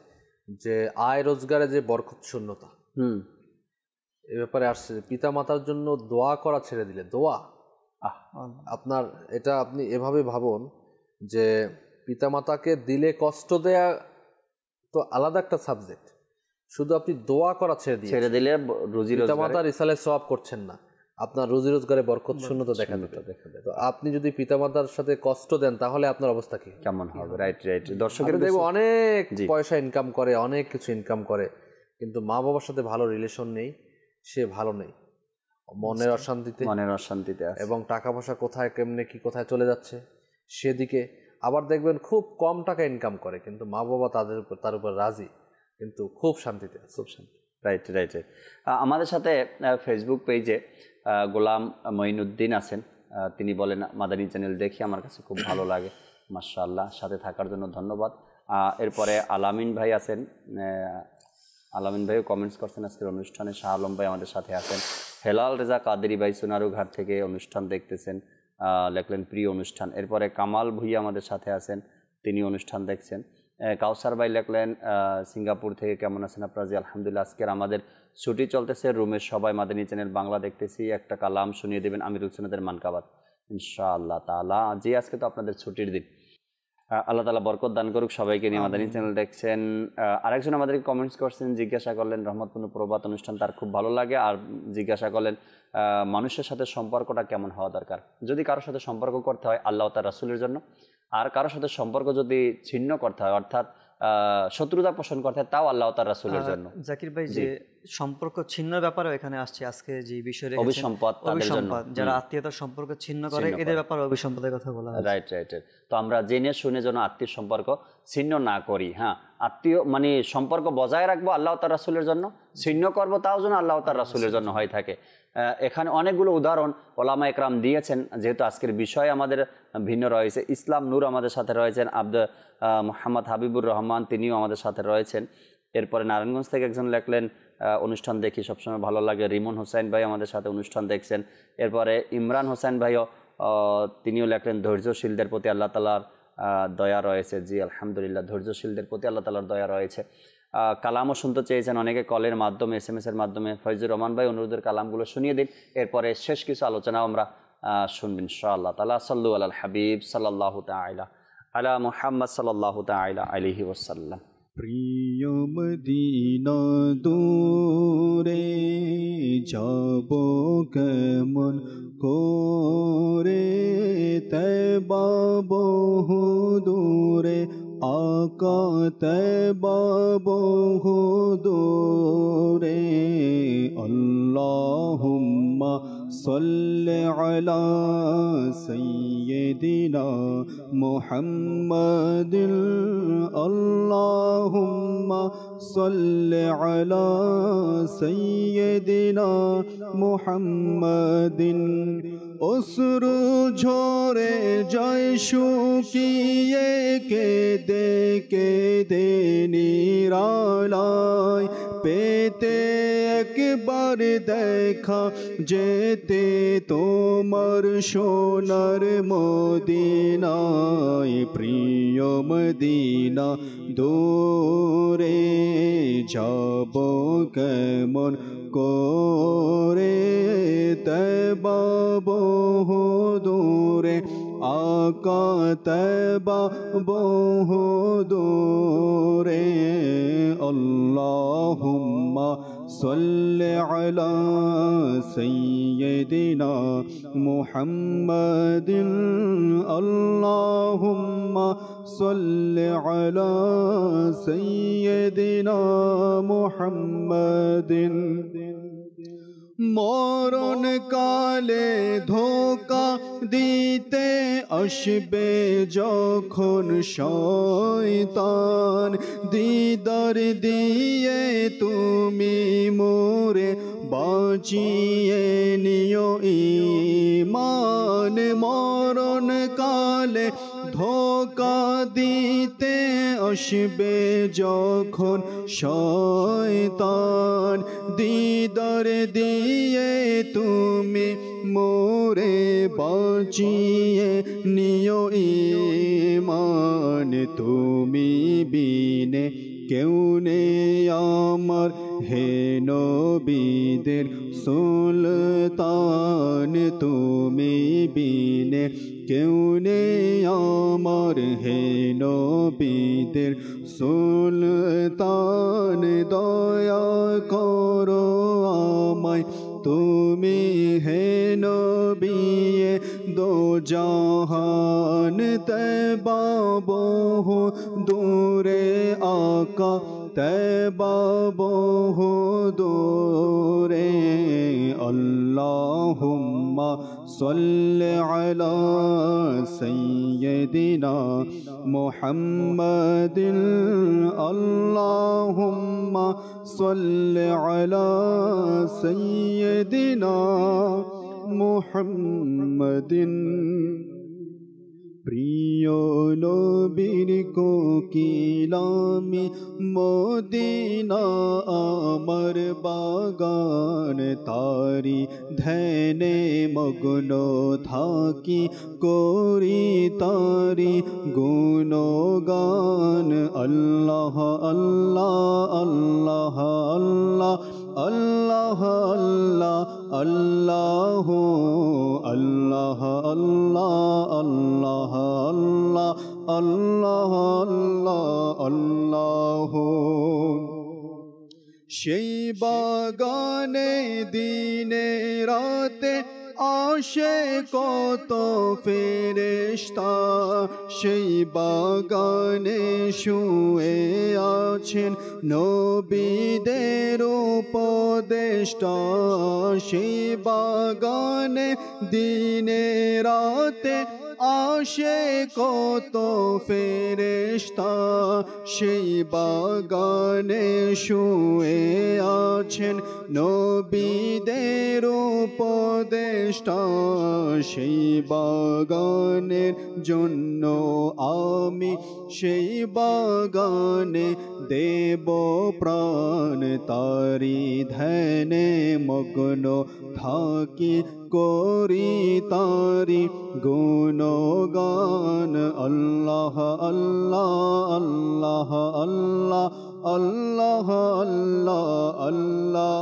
যে আয় রোজগারে যে বরকত শূন্যতা, এ ব্যাপারে আসছে পিতামাতার জন্য দোয়া করা ছেড়ে দিলে, দোয়া আপনার এটা আপনি এভাবে ভাবুন যে পিতামাতাকে দিলে কষ্ট দেয়া তো আলাদা একটা সাবজেক্ট, শুধু আপনি দোয়া করা ছেড়ে দিলে পিতামাতার ইসালে সওয়াব করছেন না, আপনার রুজি রোজগারে বরকত শূন্যতা দেখা দিতে। তো আপনি যদি পিতামাতার সাথে কষ্ট দেন তাহলে আপনার অবস্থা কি কেমন হবে? রাইট। দর্শকের দেখবো অনেক পয়সা ইনকাম করে, অনেক কিছু ইনকাম করে, কিন্তু মা বাবার সাথে ভালো রিলেশন নেই, সে ভালো নেই, মনের অশান্তিতে আছে, এবং টাকা পয়সা কোথায় কেমনে কি কোথায় চলে যাচ্ছে সেদিকে। আবার দেখবেন খুব কম টাকা ইনকাম করে, কিন্তু মা বাবা তার উপর রাজি, কিন্তু খুব শান্তিতে আছে, খুব শান্তি। রাইট। আমাদের সাথে ফেসবুক পেজে গোলাম মঈনুদ্দিন আছেন, তিনি বলেন মাদানী চ্যানেল দেখি আমার কাছে খুব ভালো লাগে, মাশাআল্লাহ, সাথে থাকার জন্য ধন্যবাদ। এরপরে আলামিন ভাই আছেন, আলামিন ভাইও কমেন্টস করছেন আজকের অনুষ্ঠানে। শাহ আলম ভাই আমাদের সাথে আছেন। হেলাল রেজা কাদেরি ভাই সোনারুঘাট থেকে অনুষ্ঠান দেখতেছেন, লেখলেন প্রিয় অনুষ্ঠান। এরপরে কামাল ভুইয়া আমাদের সাথে আছেন, তিনি অনুষ্ঠান দেখছেন। কাউসার ভাই লেখলেন সিঙ্গাপুর থেকে, কেমন আছেন আপনারা? জি আলহামদুলিল্লাহ। আজকের আমাদের ছুটি চলতেছে, রুমের সবাই মাদানী চ্যানেল বাংলা দেখতেছি, একটা কালাম শুনিয়ে দেবেন আমিরুল সুন্নাতের মানকাবাত ইনশাআল্লাহ তাআলা। জি আজকে তো আপনাদের ছুটির দিন। আল্লাহ তাআলা বরকত দান করুক সবাইকে নিয়ে মাদানী চ্যানেল দেখছেন। আরেকজন আমাদেরকে কমেন্টস করছেন, জিজ্ঞাসা করলেন রহমতপূর্ণ প্রভাত অনুষ্ঠান তার খুব ভালো লাগে, আর জিজ্ঞাসা করলেন মানুষের সাথে সম্পর্কটা কেমন হওয়া দরকার। যদি কারোর সাথে সম্পর্ক করতে হয় আল্লাহ তার রাসূলের জন্য, আর কারোর সাথে সম্পর্ক যদি ছিন্ন করতে হয় অর্থাৎ শত্রুতা পোষণ করতে হয় তাও আল্লাহ তার রাসূলের জন্য। জাকির ভাই, যে সম্পর্ক ছিন্ন ব্যাপারে এখানে আসছে আজকে যে বিষয়ে অভিসম্পদ তাদের জন্য, যারা আত্মীয়তার সম্পর্ক ছিন্ন করে এদের ব্যাপারে অভিসম্পদের কথা বলা হয়। Right right. তো আমরা জেনে শুনে যেন আত্মীয় সম্পর্ক ছিন্ন না করি। হ্যাঁ, আত্মীয় মানে সম্পর্ক বজায় রাখবো আল্লাহ তার রাসূলের জন্য, ছিন্ন করবো তাও যেন আল্লাহ তার রাসূলের জন্য হয়ে থাকে। এখানে অনেকগুলো উদাহরণ ওলামা একরাম দিয়েছেন। যেহেতু আজকের বিষয় আমাদের ভিন্ন রয়েছে, ইসলাম নূর আমাদের সাথে রয়েছেন, মোহাম্মদ হাবিবুর রহমান তিনিও আমাদের সাথে রয়েছেন। এরপরে নারায়ণগঞ্জ থেকে একজন লেখলেন অনুষ্ঠান দেখি সবসময় ভালো লাগে, রিমন হোসেন ভাই আমাদের সাথে অনুষ্ঠান দেখছেন। এরপরে ইমরান হোসেন ভাইও তিনিও লেখলেন ধৈর্যশীলদের প্রতি আল্লাহ তাআলার দয়া রয়েছে। জি আলহামদুলিল্লাহ, ধৈর্যশীলদের প্রতি আল্লাহ তাআলার দয়া রয়েছে। কালামও শুনতে চেয়েছেন অনেকে কলের মাধ্যমে, SMS এর মাধ্যমে। ফয়জুর রহমান ভাই অনুরোধের কালামগুলো শুনিয়ে দিন, এরপরে শেষ কিছু আলোচনাও আমরা শুনবেন ইনশাআল্লাহ তাআলা। সাল্লু আলাল হাবিব সাল্লাল্লাহু তাআলা আলা মুহাম্মদ সাল্লাল্লাহু তাআলা আলাইহি ওয়াসাল্লাম। প্রিয় মদিনা দূরে যাব কেমন করে, তবা বহু দূরে আকা তবা বহু দূরে। আল্লাহুম্মা সাল্লি আলা সাইয়্যিদিনা মুহাম্মাদিন। আল্লাহুম্মা সাল্লি আলা সাইয়্যিদিনা মুহাম্মাদিন। অশ্রু ঝরে যায় শুকিয়ে কেঁদে কেঁদে নিরালায়, পেতে একবার দেখা যেতে তোমার সোনার মদিনায়। প্রিয় মদিনা দূরে যাব কেমন করে, তবা বহু দূরে আকা তবা বহু দূরে। আল্লাহুম্মা সাল্লি আলা সাইয়্যিদিনা মুহাম্মাদিন। আল্লাহুম্মা সাল্লি আলা সাইয়্যিদিনা মুহাম্মাদিন। মরণ কালে ধোঁকা দিতে আসবে যখন শয়তান, দিদার দিয়ে তুমি মোরে বাঁচিয়ে নিও ঈমান। মরণ কালে ধোঁকা দিতে আসবে যখন শয়তান, দিদার দিয়ে তুমি মোরে বাঁচিয়ে নিও ঈমান। তুমি বিনে কেউ নেই আমার, হে নবীদের সুলতান। তুমি বিনে কেউ নেই আমার, হে নবীদের সুলতান। দয়া করো আমায় তুমি, হে নবী দো জাহান। তবা বহু দূরে আকা তবা বহু দূরে। আল্লাহুম্মা সাল্লি আলা সাইয়্যিদিনা মুহাম্মাদিন। আল্লাহুম্মা সাল্লি আলা সাইয়্যিদিনা মুহাম্মাদিন। প্রিয় নবীর কোকিলামি মদিনা আমার বাগান, তারি ধ্যানে মগ্ন থাকি করি তারি গুণগান। আল্লাহ আল্লাহ আল্লাহ আল্লাহ আল্লাহ আল্লাহ আল্লাহ আল্লাহ আল্লাহ আল্লাহ আল্লাহ আল্লাহ আল্লাহ। সেই বাগানে দিনে রাতে আসে কত ফেরেশতা, সেই বাগানে শুয়ে আছেন নবীদের উপদেষ্টা। সেই বাগানে দিনে রাতে আসে কত ফেরেশতা, সেই বাগানে শুয়ে আছেন নবীদের উপদেষ্টা। সেই বাগানের জন্য আমি সেই বাগানে দেব প্রাণ, তারি ধ্যানে মগ্ন থাকি করি তারি গুণগান। আল্লাহ আল্লাহ আল্লাহ আল্লাহ আল্লাহ আল্লাহ আল্লাহ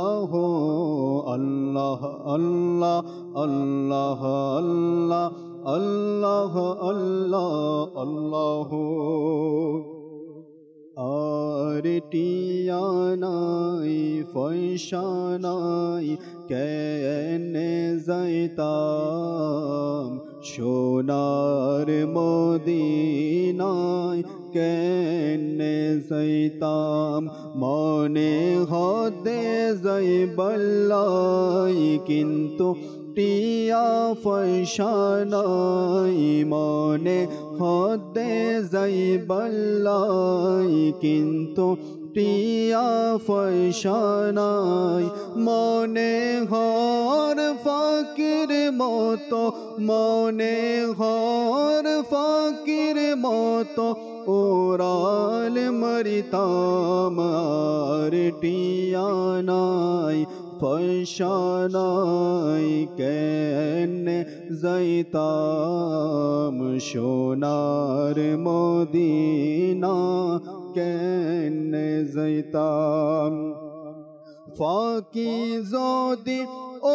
আল্লাহ আল্লাহ আল্লাহ আল্লাহ আল্লাহ আল্লাহ। আর টিয়া নাই পয়সা নাই কেনে যাইতাম, সোনার মদিনায় কেনে যাইতাম। মনে হতে যাইবাল্লাই কিন্তু টিয়া পয়সা নাই, মনে হতে যাইবাল্লাই কিন্তু টিয়া পয়সা নাই। মনে হর ফকির মতো, মনে হর ফকির মতো ওরাল মরিতাম। আর টিয়া নাই পয়সা নাই কেনে যাইতাম, সোনার মদিনা কেনে যাইতাম। ফাঁকি যদি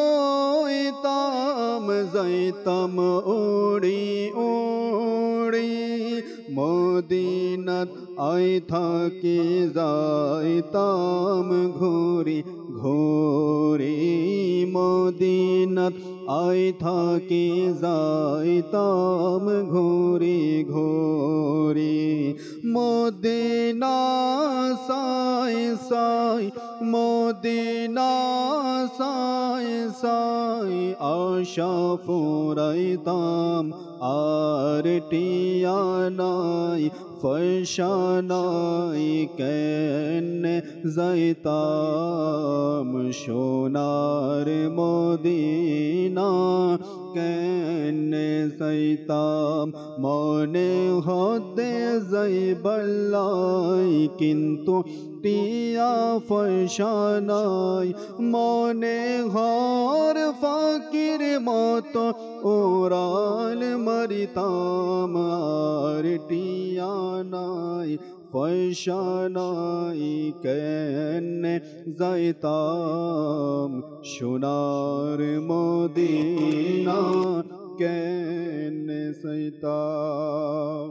ওইতাম যাইতাম উড়ি উড়ি, মদিনাত আই থাকি যাইতাম ঘুরি ঘুরি। মদিনাত আই থাকি যাইতাম ঘুরি ঘুরি। মদিনা সাই সাই মদিনা সাই সাই আশা ফুরাইতাম। আর টিয়া নাই পয়সা নাই কেনে যাইতাম, সোনার মদিনা কেনে যাইতাম। মনে হতে যাইবাল্লাই কিন্তু টিয়া পয়সা নাই। মনে হর ফকির মতো ওরাল মরিতাম। আর টিয়া নাই পয়সা নাই কেনে যাইতাম, সোনার মদিনা কেনে যাইতাম।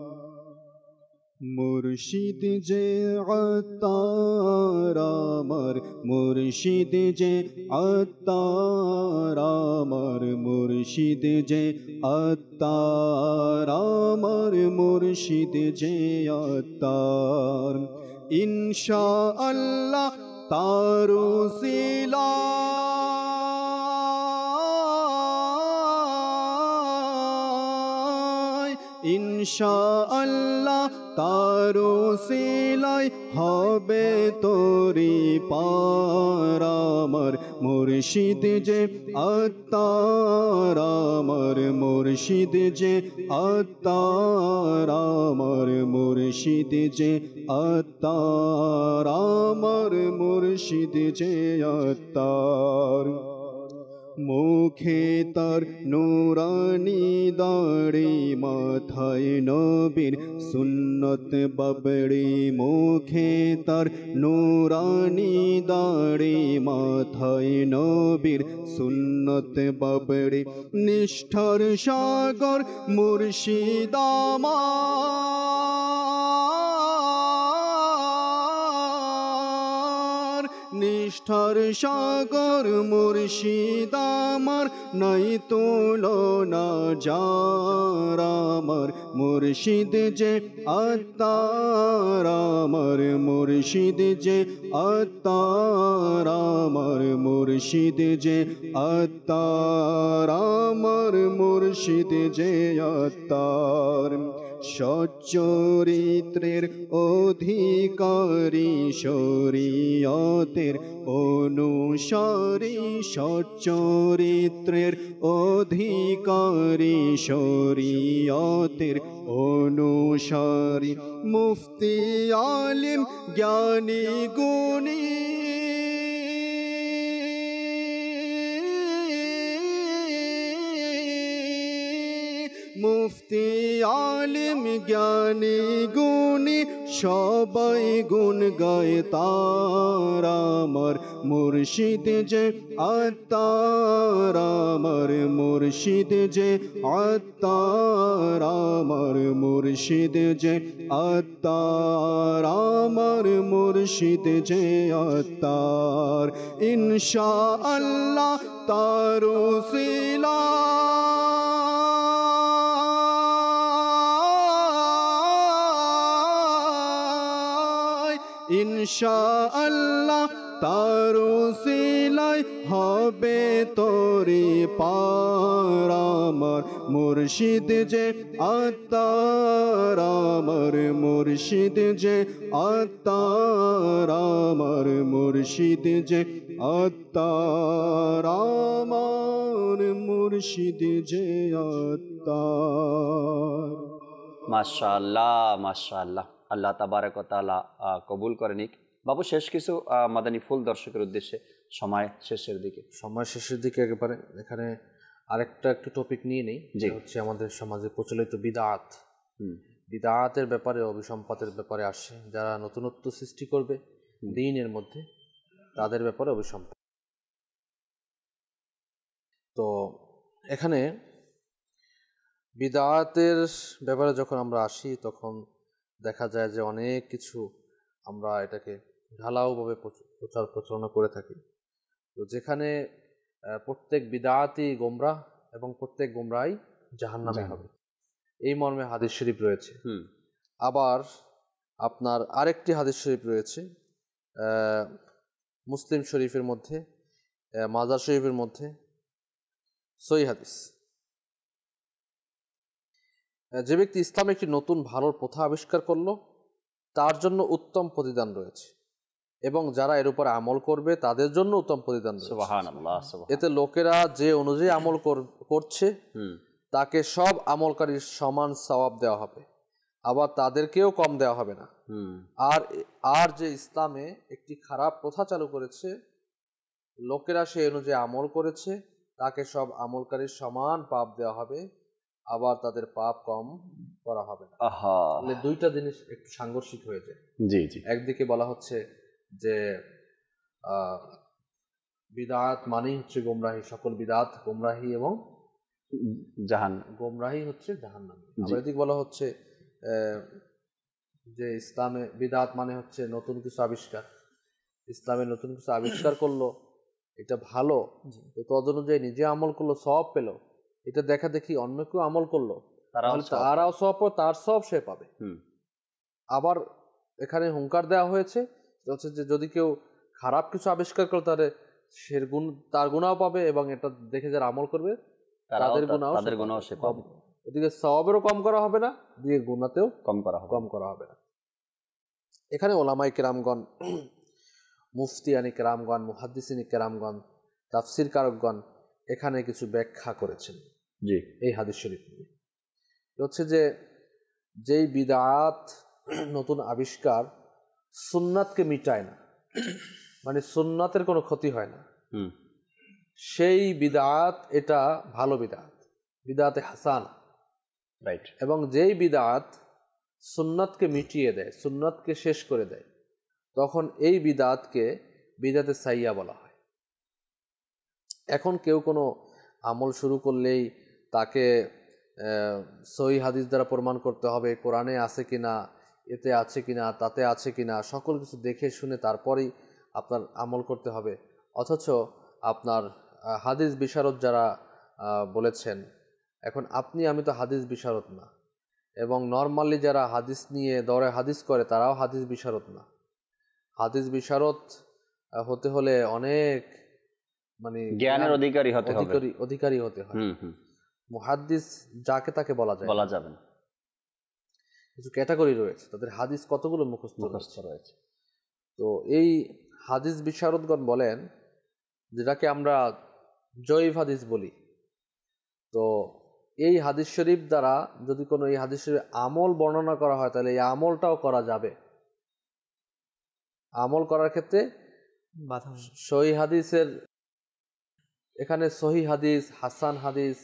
মুর্শিদ যে আত্মার আমার, মুর্শিদ যে আত্মার আমার, মুর্শিদ যে আত্মার আমার, মুর্শিদ যে আত্মার। ইনশাআল্লাহ তার উসিলা ইনশাআল্লাহ তার উসিলায় হবে তোরি পার আমার। মুর্শিদ যে আত্মার আমার, মুর্শিদ যে আত্মার আমার, মুর্শিদ যে আত্মার আমার, মুর্শিদ যে আত্মার। মুখে তার নুরানি দাড়ি, মাথায় নবীর সুন্নত বাবড়ি। মুখে তার নুরানি দাড়ি, মাথায় নবীর সুন্নত বাবড়ি। নিষ্ঠার সাগর মুর্শিদ আমার, নিষ্ঠার সাগর মুর্শিদ আমার, নাই তুলনা যার আমার। মুর্শিদ যে আত্মার আমার, মুর্শিদ যে আত্মার আমার, মুর্শিদ যে আত্মার আমার, মুর্শিদ যে আত্মার। সচ্চরিত্রের অধিকারী, শরীয়তের অনুসারী, সচ্চরিত্রের অধিকারী, শরীয়তের অনুসারী। মুফতি আলিম জ্ঞানী গুণী, মুফতি আলিম জ্ঞানী গুণী, সবাই গুণ গায় তার আমার। মুর্শিদ যে আত্মার আমার, মুর্শিদ যে আত্মার আমার, মুর্শিদ যে আত্মার আমার, মুর্শিদ যে আত্মার। ইনশাআল্লাহ তার উসিলা ইনশাআল্লাহ তার উসিলায় হবে তোরে পার আমার। মুর্শিদ যে আত্মার আমার, মুর্শিদ যে আত্মার আমার, মুর্শিদ যে আত্মার আমার, মুর্শিদ যে আত্মার। মাশাআল্লাহ মাশাআল্লাহ, আল্লাহ তাবারক ওয়া তাআলা কবুল করে নিক। বাবু, শেষ কিছু মাদানী ফুল দর্শকের উদ্দেশ্যে, সময় শেষের দিকে। সময় শেষের দিকে একেবারে এখানে আরেকটা একটু টপিক নিয়ে নেই, যে হচ্ছে আমাদের সমাজে প্রচলিত বিদআত। বিদআতের ব্যাপারে, অভিসম্পাতের ব্যাপারে আসে, যারা নতুনত্ব সৃষ্টি করবে দ্বীনের মধ্যে, তাদের ব্যাপারে অভিসম্পাত। তো এখানে বিদআতের ব্যাপারে যখন আমরা আসি, তখন দেখা যায় যে অনেক কিছু আমরা এটাকে ঢালাওভাবে প্রচার প্রচারণা করে থাকি। তো যেখানে প্রত্যেক বিদআতই গোমরাহ এবং প্রত্যেক গোমরাহই জাহান্নামে হবে, এই মর্মে হাদিস শরীফ রয়েছে। আবার আপনার আরেকটি হাদিস শরীফ রয়েছে মুসলিম শরীফের মধ্যে, মাজার শরীফের মধ্যে, সহিহ হাদিস। যে ব্যক্তি ইসলামে একটি নতুন ভালোর প্রথা আবিষ্কার করলো, তার জন্য উত্তম প্রতিদান রয়েছে, এবং যারা এর উপর আমল করবে তাদের জন্য উত্তম প্রতিদান রয়েছে। সুবহানাল্লাহ। এতে লোকেরা যে অনুযায়ী আমল করছে তাকে সব আমলকারীর সমান সওয়াব দেওয়া হবে, আবার তাদেরকেও কম দেওয়া হবে না। আর যে ইসলামে একটি খারাপ প্রথা চালু করেছে, লোকেরা সে অনুযায়ী আমল করেছে, তাকে সব আমলকারীর সমান পাপ দেওয়া হবে, আবার তাদের পাপ কম করা হবে না। দুইটা জিনিস একটু সাংঘর্ষিক হয়ে যায়। জি জি। একদিকে বলা হচ্ছে যে বিদআত মানেই হচ্ছে গোমরাহি, সকল বিদআত গোমরাহি এবং গোমরাহি হচ্ছে জাহান্নাম। আবার এদিকে বলা হচ্ছে যে ইসলামে বিদআত মানে হচ্ছে নতুন কিছু আবিষ্কার। ইসলামে নতুন কিছু আবিষ্কার করলো, এটা ভালো, তো তদ অনুযায়ী নিজে আমল করলো, সওয়াব পেল। এটা দেখা দেখি অন্য কেউ আমল করলো, তারাও সওয়াব পাবে, তার সওয়াব সে পাবে। আবার এখানে হুঙ্কার দেওয়া হয়েছে হচ্ছে যে যদি কেউ খারাপ কিছু আবিষ্কার করে, তার গুনাহ পাবে, এবং এটা দেখে যারা আমল করবে তাদের গুনাহ সে পাবে। এদিকে সওয়াবেরও কম করা হবে না, দিয়ে গুনাহতেও কম করা হবে না। এখানে ওলামায়ে কেরামগণ, মুফতিয়ানি কেরামগণ, মুহাদ্দিসিন কেরামগণ, তাফসির কারকগণ এখানে কিছু ব্যাখ্যা করেছেন এই হাদিস শরীফ নিয়ে। হচ্ছে যে যেই বিদআত, নতুন আবিষ্কার সুন্নাতকে মিটায় না, মানে সুন্নাতের কোনো ক্ষতি হয় না, সেই বিদআত এটা ভালো বিদআত, বিদআতে হাসানা। রাইট। এবং যেই বিদআত সুন্নাতকে মিটিয়ে দেয়, সুন্নাতকে শেষ করে দেয়, তখন এই বিদআতকে বিদআতে সাইয়্যা বলা হয়। এখন কেউ কোনো আমল শুরু করলেই তাকে সহিহ হাদিস দ্বারা প্রমাণ করতে হবে, কোরআনে আছে কিনা, এতে আছে কিনা, তাতে আছে কিনা, সকল কিছু দেখে শুনে তারপরেই আপনার আমল করতে হবে। অথচ আপনার হাদিস বিশারদ যারা বলেছেন, এখন আমি তো হাদিস বিশারদ না, এবং নর্মালি যারা হাদিস নিয়ে দরে হাদিস করে তারাও হাদিস বিশারদ না। হাদিস বিশারদ হতে হলে অনেক মানে জ্ঞানের অধিকারী হতে হবে, অধিকারী হতে হয়। মুহাদ্দিস যাকে তাকে বলা যাবে না। কিছু ক্যাটাগরি রয়েছে, তাদের হাদিস কতগুলো মুখস্থ রয়েছে। তো এই হাদিস বিশারদগণ বলেন, যেটাকে আমরা জয়ীফ হাদিস বলি, তো এই হাদিস শরীফ দ্বারা যদি কোনো এই হাদিস শরীফ আমল বর্ণনা করা হয়, তাহলে এই আমলটাও করা যাবে। আমল করার ক্ষেত্রে সহিহ হাদিসের, এখানে সহিহ হাদিস, হাসান হাদিস,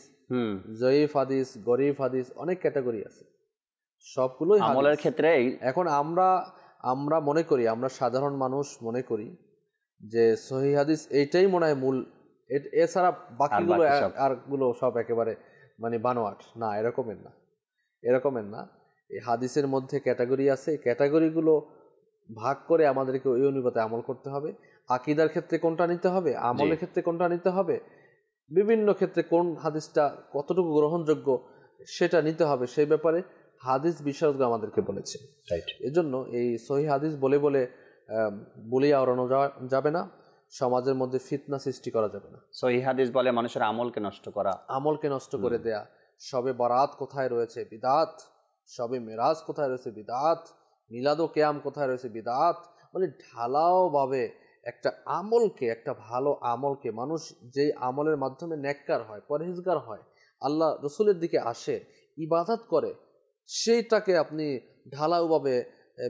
জয়ীফ হাদিস, গরীব হাদিস, অনেক ক্যাটাগরি আছে, সবগুলোই আমলের ক্ষেত্রে। এখন আমরা মনে করি, আমরা সাধারণ মানুষ মনে করি যে সহিহ হাদিস এইটাই মনে হয় মূল, এছাড়া বাকিগুলো আরগুলো সব একেবারে মানে বানোয়াট। না, এরকমের না। এই হাদিসের মধ্যে ক্যাটাগরি আছে, এই ক্যাটাগরিগুলো ভাগ করে আমাদেরকে ওই অনুপাতে আমল করতে হবে। আকীদার ক্ষেত্রে কোনটা নিতে হবে, আমলের ক্ষেত্রে কোনটা নিতে হবে, বিভিন্ন ক্ষেত্রে কোন হাদিসটা কতটুকু গ্রহণযোগ্য সেটা নিতে হবে, সেই ব্যাপারে হাদিস বিশারদ আমাদেরকে বলেছে। এজন্য এই সহিহ হাদিস বলে বলিয়া ওড়ানো যাবে না, সমাজের মধ্যে ফিতনা সৃষ্টি করা যাবে না। সহিহ হাদিস বলে মানুষের আমলকে নষ্ট করে দেয়া। শবে বরাত কোথায় রয়েছে, বিদআত। শবে মেরাজ কোথায় রয়েছে, বিদআত। মিলাদ ও কিয়াম কোথায় রয়েছে, বিদআত। মানে ঢালাওভাবে একটা আমলকে, একটা ভালো আমলকে, মানুষ যেই আমলের মাধ্যমে নেককার হয়, পরহেজগার হয়, আল্লাহ রসুলের দিকে আসে, ইবাদত করে, সেইটাকে আপনি ঢালাওভাবে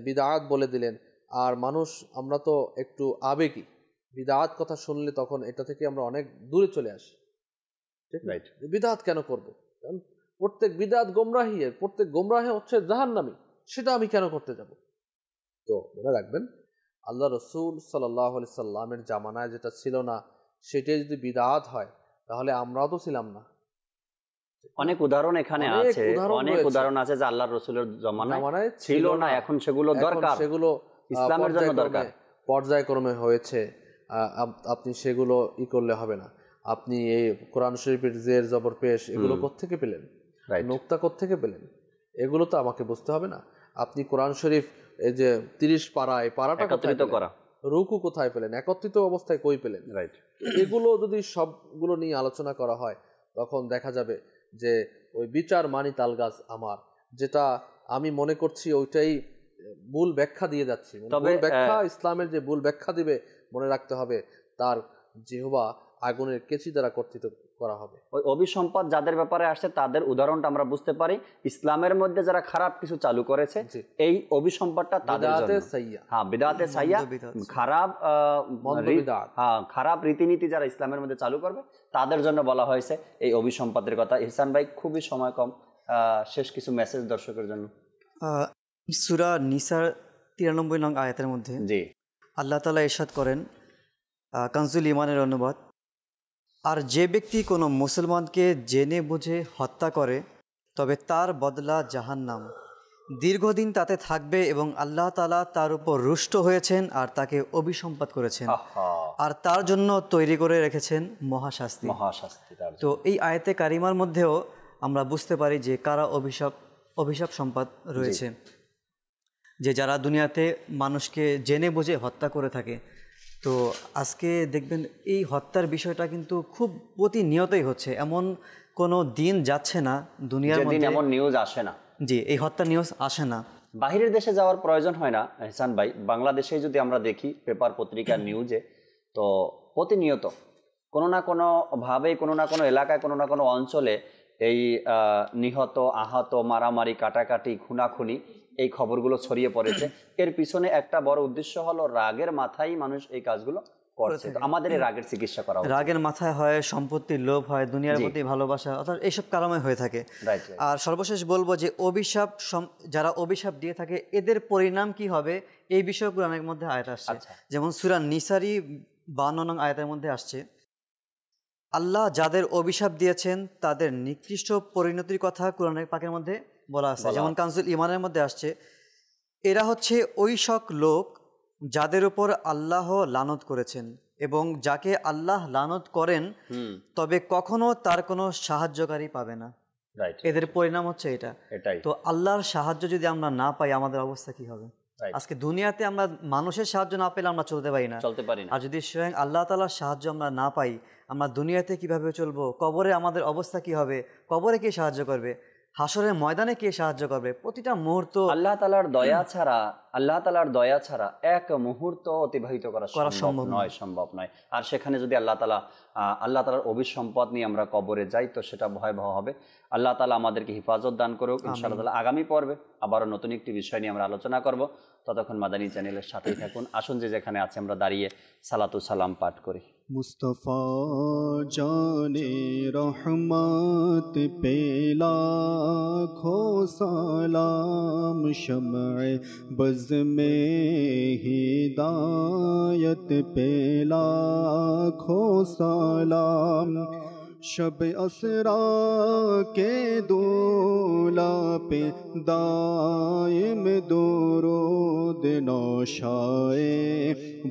বিদআত বলে দিলেন। আর মানুষ, আমরা তো একটু আবেগী, বিদআত কথা শুনলে তখন এটা থেকে আমরা অনেক দূরে চলে আসি। বিদআত কেন করব? কারণ প্রত্যেক বিদআত গোমরাহি, প্রত্যেক গোমরাহে হচ্ছে জাহান্নামী, সেটা আমি কেন করতে যাব? তো মনে রাখবেন, আল্লাহ রসুল সাল্লাল্লাহু আলাইহি সাল্লামের জামানায় যেটা ছিল না, সেটাই যদি বিদআত হয়, তাহলে আমরাও তো ছিলাম না। অনেক উদাহরণ এখানে আছে, অনেক উদাহরণ আছে যে আল্লাহর রসুলের জামানায় ছিল না, এখন সেগুলো দরকার, সেগুলো ইসলামের জন্য দরকার, পর্যায়ক্রমে হয়েছে। আপনি সেগুলো করলে হবে না। আপনি এই কোরআন শরীফের জের জবর পেশ এগুলো কোত্থেকে পেলেন, নুকতা কোত্থেকে পেলেন, এগুলো তো আমাকে বুঝতে হবে না। আপনি কোরআন শরীফ এই যে 30 পারা, এই পারাটা একত্রিত করা, রুকু কোথায় পেলেন, একত্রিত অবস্থায় কই পেলেন, এগুলো যদি সবগুলো নিয়ে আলোচনা করা হয়, তখন দেখা যাবে যে ওই বিচার মানি তালগাছ আমার, যেটা আমি মনে করছি ওইটাই ভুল ব্যাখ্যা দিয়ে যাচ্ছি। ভুল ব্যাখ্যা, ইসলামের যে ভুল ব্যাখ্যা দিবে, মনে রাখতে হবে তার জিহ্বা আগুনের কেচি দ্বারা কর্তৃত করা হবে। ওই অভিসম্পাদ যাদের ব্যাপারে আসছে তাদের উদাহরণটা আমরা বুঝতে পারি। ইসলামের মধ্যে যারা খারাপ কিছু চালু করেছে, এই অভিসম্পাদটা তাদের জন্য। হ্যাঁ, বিদআতে সাইয়্যা, খারাপ রীতিনীতি যারা ইসলামের মধ্যে চালু করবে, তাদের জন্য বলা হয়েছে এই অভিসম্পাদের কথা। ইহসান ভাই, খুবই সময় কম, শেষ কিছু মেসেজ দর্শকের জন্য। সূরা নিসার 93 নং আয়াতের মধ্যে জি আল্লাহ তাআলা ইরশাদ করেন, কানজুল ঈমানের অনুবাদ, আর যে ব্যক্তি কোনো মুসলমানকে জেনে বুঝে হত্যা করে, তবে তার বদলা জাহান্নাম, দীর্ঘদিন তাতে থাকবে, এবং আল্লাহ তাআলা তার উপর রুষ্ট হয়েছেন আর তাকে অভিসম্পাত করেছেন, আর তার জন্য তৈরি করে রেখেছেন মহাশাস্তি। তো এই আয়াতে কারিমার মধ্যেও আমরা বুঝতে পারি যে কারা অভিশাপ সম্পাদ রয়েছে, যে যারা দুনিয়াতে মানুষকে জেনে বুঝে হত্যা করে থাকে। তো আজকে দেখবেন এই হত্যার বিষয়টা কিন্তু খুব প্রতিনিয়তই হচ্ছে, এমন কোনো দিন যাচ্ছে না দুনিয়ার মধ্যে এমন নিউজ আসে না। জি, এই হত্যার নিউজ আসে না। বাহিরের দেশে যাওয়ার প্রয়োজন হয় না ইহসান ভাই, বাংলাদেশে যদি আমরা দেখি পেপার পত্রিকার নিউজে, তো প্রতিনিয়ত কোনো না কোনো ভাবে, কোনো না কোনো এলাকায়, কোনো না কোনো অঞ্চলে এই নিহত, আহত, মারামারি, কাটাকাটি, খুনাখুনি, এই খবরগুলো ছড়িয়ে পড়েছে। এর পিছনে একটা বড় উদ্দেশ্য হলো রাগের মাথায় মানুষ এই কাজগুলো করছে। তো আমাদের এই রাগের চিকিৎসা করা উচিত। রাগের মাথায় হয় সম্পত্তির লোভ, হয় দুনিয়ার জি। প্রতি ভালোবাসা, অর্থাৎ এইসব কারণে হয়ে থাকে। রাইট। আর সর্বশেষ বলবো যে অভিশাপ যারা অভিশাপ দিয়ে থাকে এদের পরিণাম কি হবে এই বিষয়ে কোরআনের মধ্যে আয়াত আসছে। আচ্ছা। যেমন সূরা নিসারী 52 নং আয়াতের মধ্যে আসছে, আল্লাহ যাদের অভিশাপ দিয়েছেন তাদের নিকৃষ্ট পরিণতির কথা কোরআনের পাকের মধ্যে বলা আছে। যেমন কানজুল ইমানের মধ্যে আসছে, এরা হচ্ছে ওই সব লোক যাদের উপর আল্লাহ লানত করেছেন এবং যাকে আল্লাহ লানত করেন তবে কখনো তার কোনো সাহায্যকারী পাবে না। রাইট। এদের পরিণাম হচ্ছে এটাই। তো আল্লাহর সাহায্য যদি আমরা না পাই আমাদের অবস্থা কি হবে? আজকে দুনিয়াতে আমরা মানুষের সাহায্য না পেলে আমরা চলতে পারি না। আর যদি স্বয়ং আল্লাহ তাআলার সাহায্য আমরা না পাই আমরা দুনিয়াতে কিভাবে চলবো? কবরে আমাদের অবস্থা কি হবে? কবরে কে সাহায্য করবে? হাসরের ময়দানে কে সাহায্য করবে? প্রতিটা মুহূর্ত আল্লাহ তাআলার দয়া ছাড়া এক মুহূর্ত অতিবাহিত করা সম্ভব নয়। আর সেখানে যদি আল্লাহ তাআলার অভিসম্পদ নিয়ে আমরা কবরে যাই তো সেটা ভয়াবহ হবে। আল্লাহ তাআলা আমাদেরকে হিফাজত দান করুক। ইনশাআল্লাহ আগামী পর্বে আবারও নতুন একটি বিষয় নিয়ে আমরা আলোচনা করব। ততক্ষণ মাদানী চ্যানেলের সাথেই থাকুন। আসুন যে যেখানে আছে আমরা দাঁড়িয়ে সালাতু সালাম পাঠ করি। मुस्तफ़ा जाने रहमत पे लाखों सलाम, शम्अ बज़ में हिदायत पे लाखों सलाम, शब असरा के दूला पे दायम दुरूद नौशाए,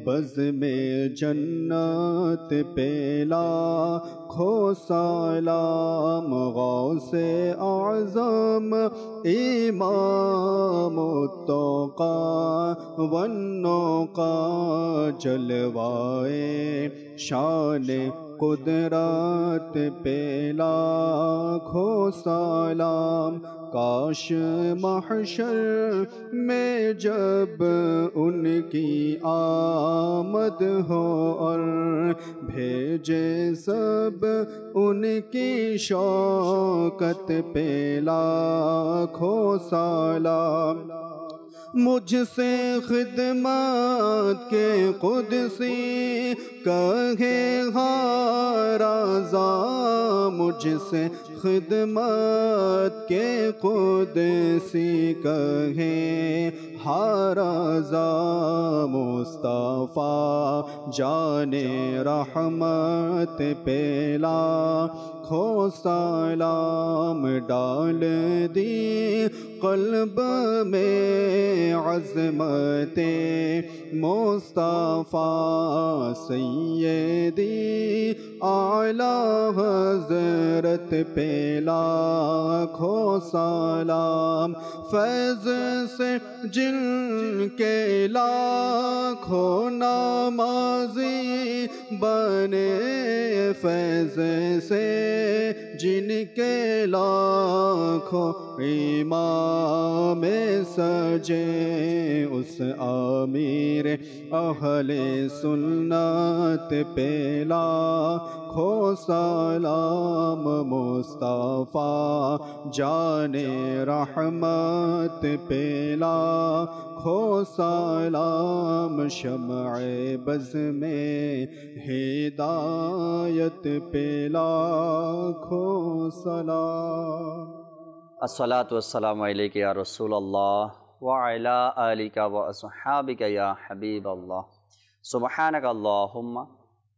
बज़ में जन्नत पे लाखों सलाम, गौसे आज़म इमाम उत्तक़ा वन्नुक़ा, जलवाए शान कुदरत पे लाखों सलाम, काश महशर में जब उनकी आमद हो और भेजे सब उनकी शौकत पे लाखों सलाम, मुझसे खिदमत के कुदसी कहे हाराज़ा, मुझसे खिदमत के कुदसी कहे हाराज़ा, मुस्तफ़ा जाने रहमत पे लाखों सलाम, डाल दी क़ल्ब में अज़मते मुस्तफ़ा, सैयदी आला हज़रत पे लाखों सलाम, फैज़ से जिनके लाखों नमाज़ी बने, फैज़ से जिनके लाखों इमाम सजे, उस आमिर अहले सुन्नत पे लाखों सलाम, मुस्तफ़ा जाने रहमत पे लाखों सलाम, शम्अ बज़ में हिदायत पे लाखों सलाम। अस्सलातु वस्सलामु अलैका या रसूलल्लाह व अला आलिका व अस्हाबिका या हबीबल्लाह, सुब्हानका अल्लाहुम्मा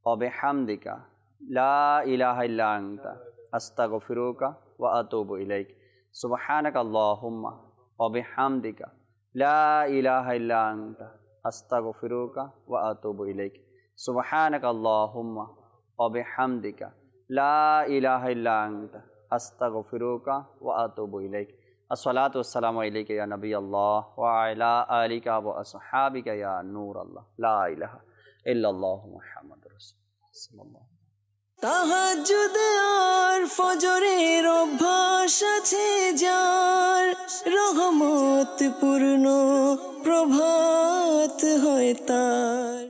व बिहम्दिका ला इलाहा इल्ला अंता अस्तगफिरुका व अतूबु इलैक, सुब्हानका अल्लाहुम्मा व बिहम्दिका ला इलाहा इल्ला अंता अस्तगफिरुका व अतूबु इलैक, सुब्हानका अल्लाहुम्मा व बिहम्दिका ला इलाहा इल्ला अंता अस्तगफिरुका व अतूबु इलैक। अस्सलातु वस्सलामु अलैका या नबी अल्लाह व अला आलिका व अस्हाबिका या नूर अल्लाह, ला इलाहा इल्लल्लाह मुहम्मदुर रासूलुल्लाह सल्लल्लाहु। তাহাজ্জুদ আর ফজরের অভ্যাস আছে যার, রহমত পূর্ণ প্রভাত হয় তার।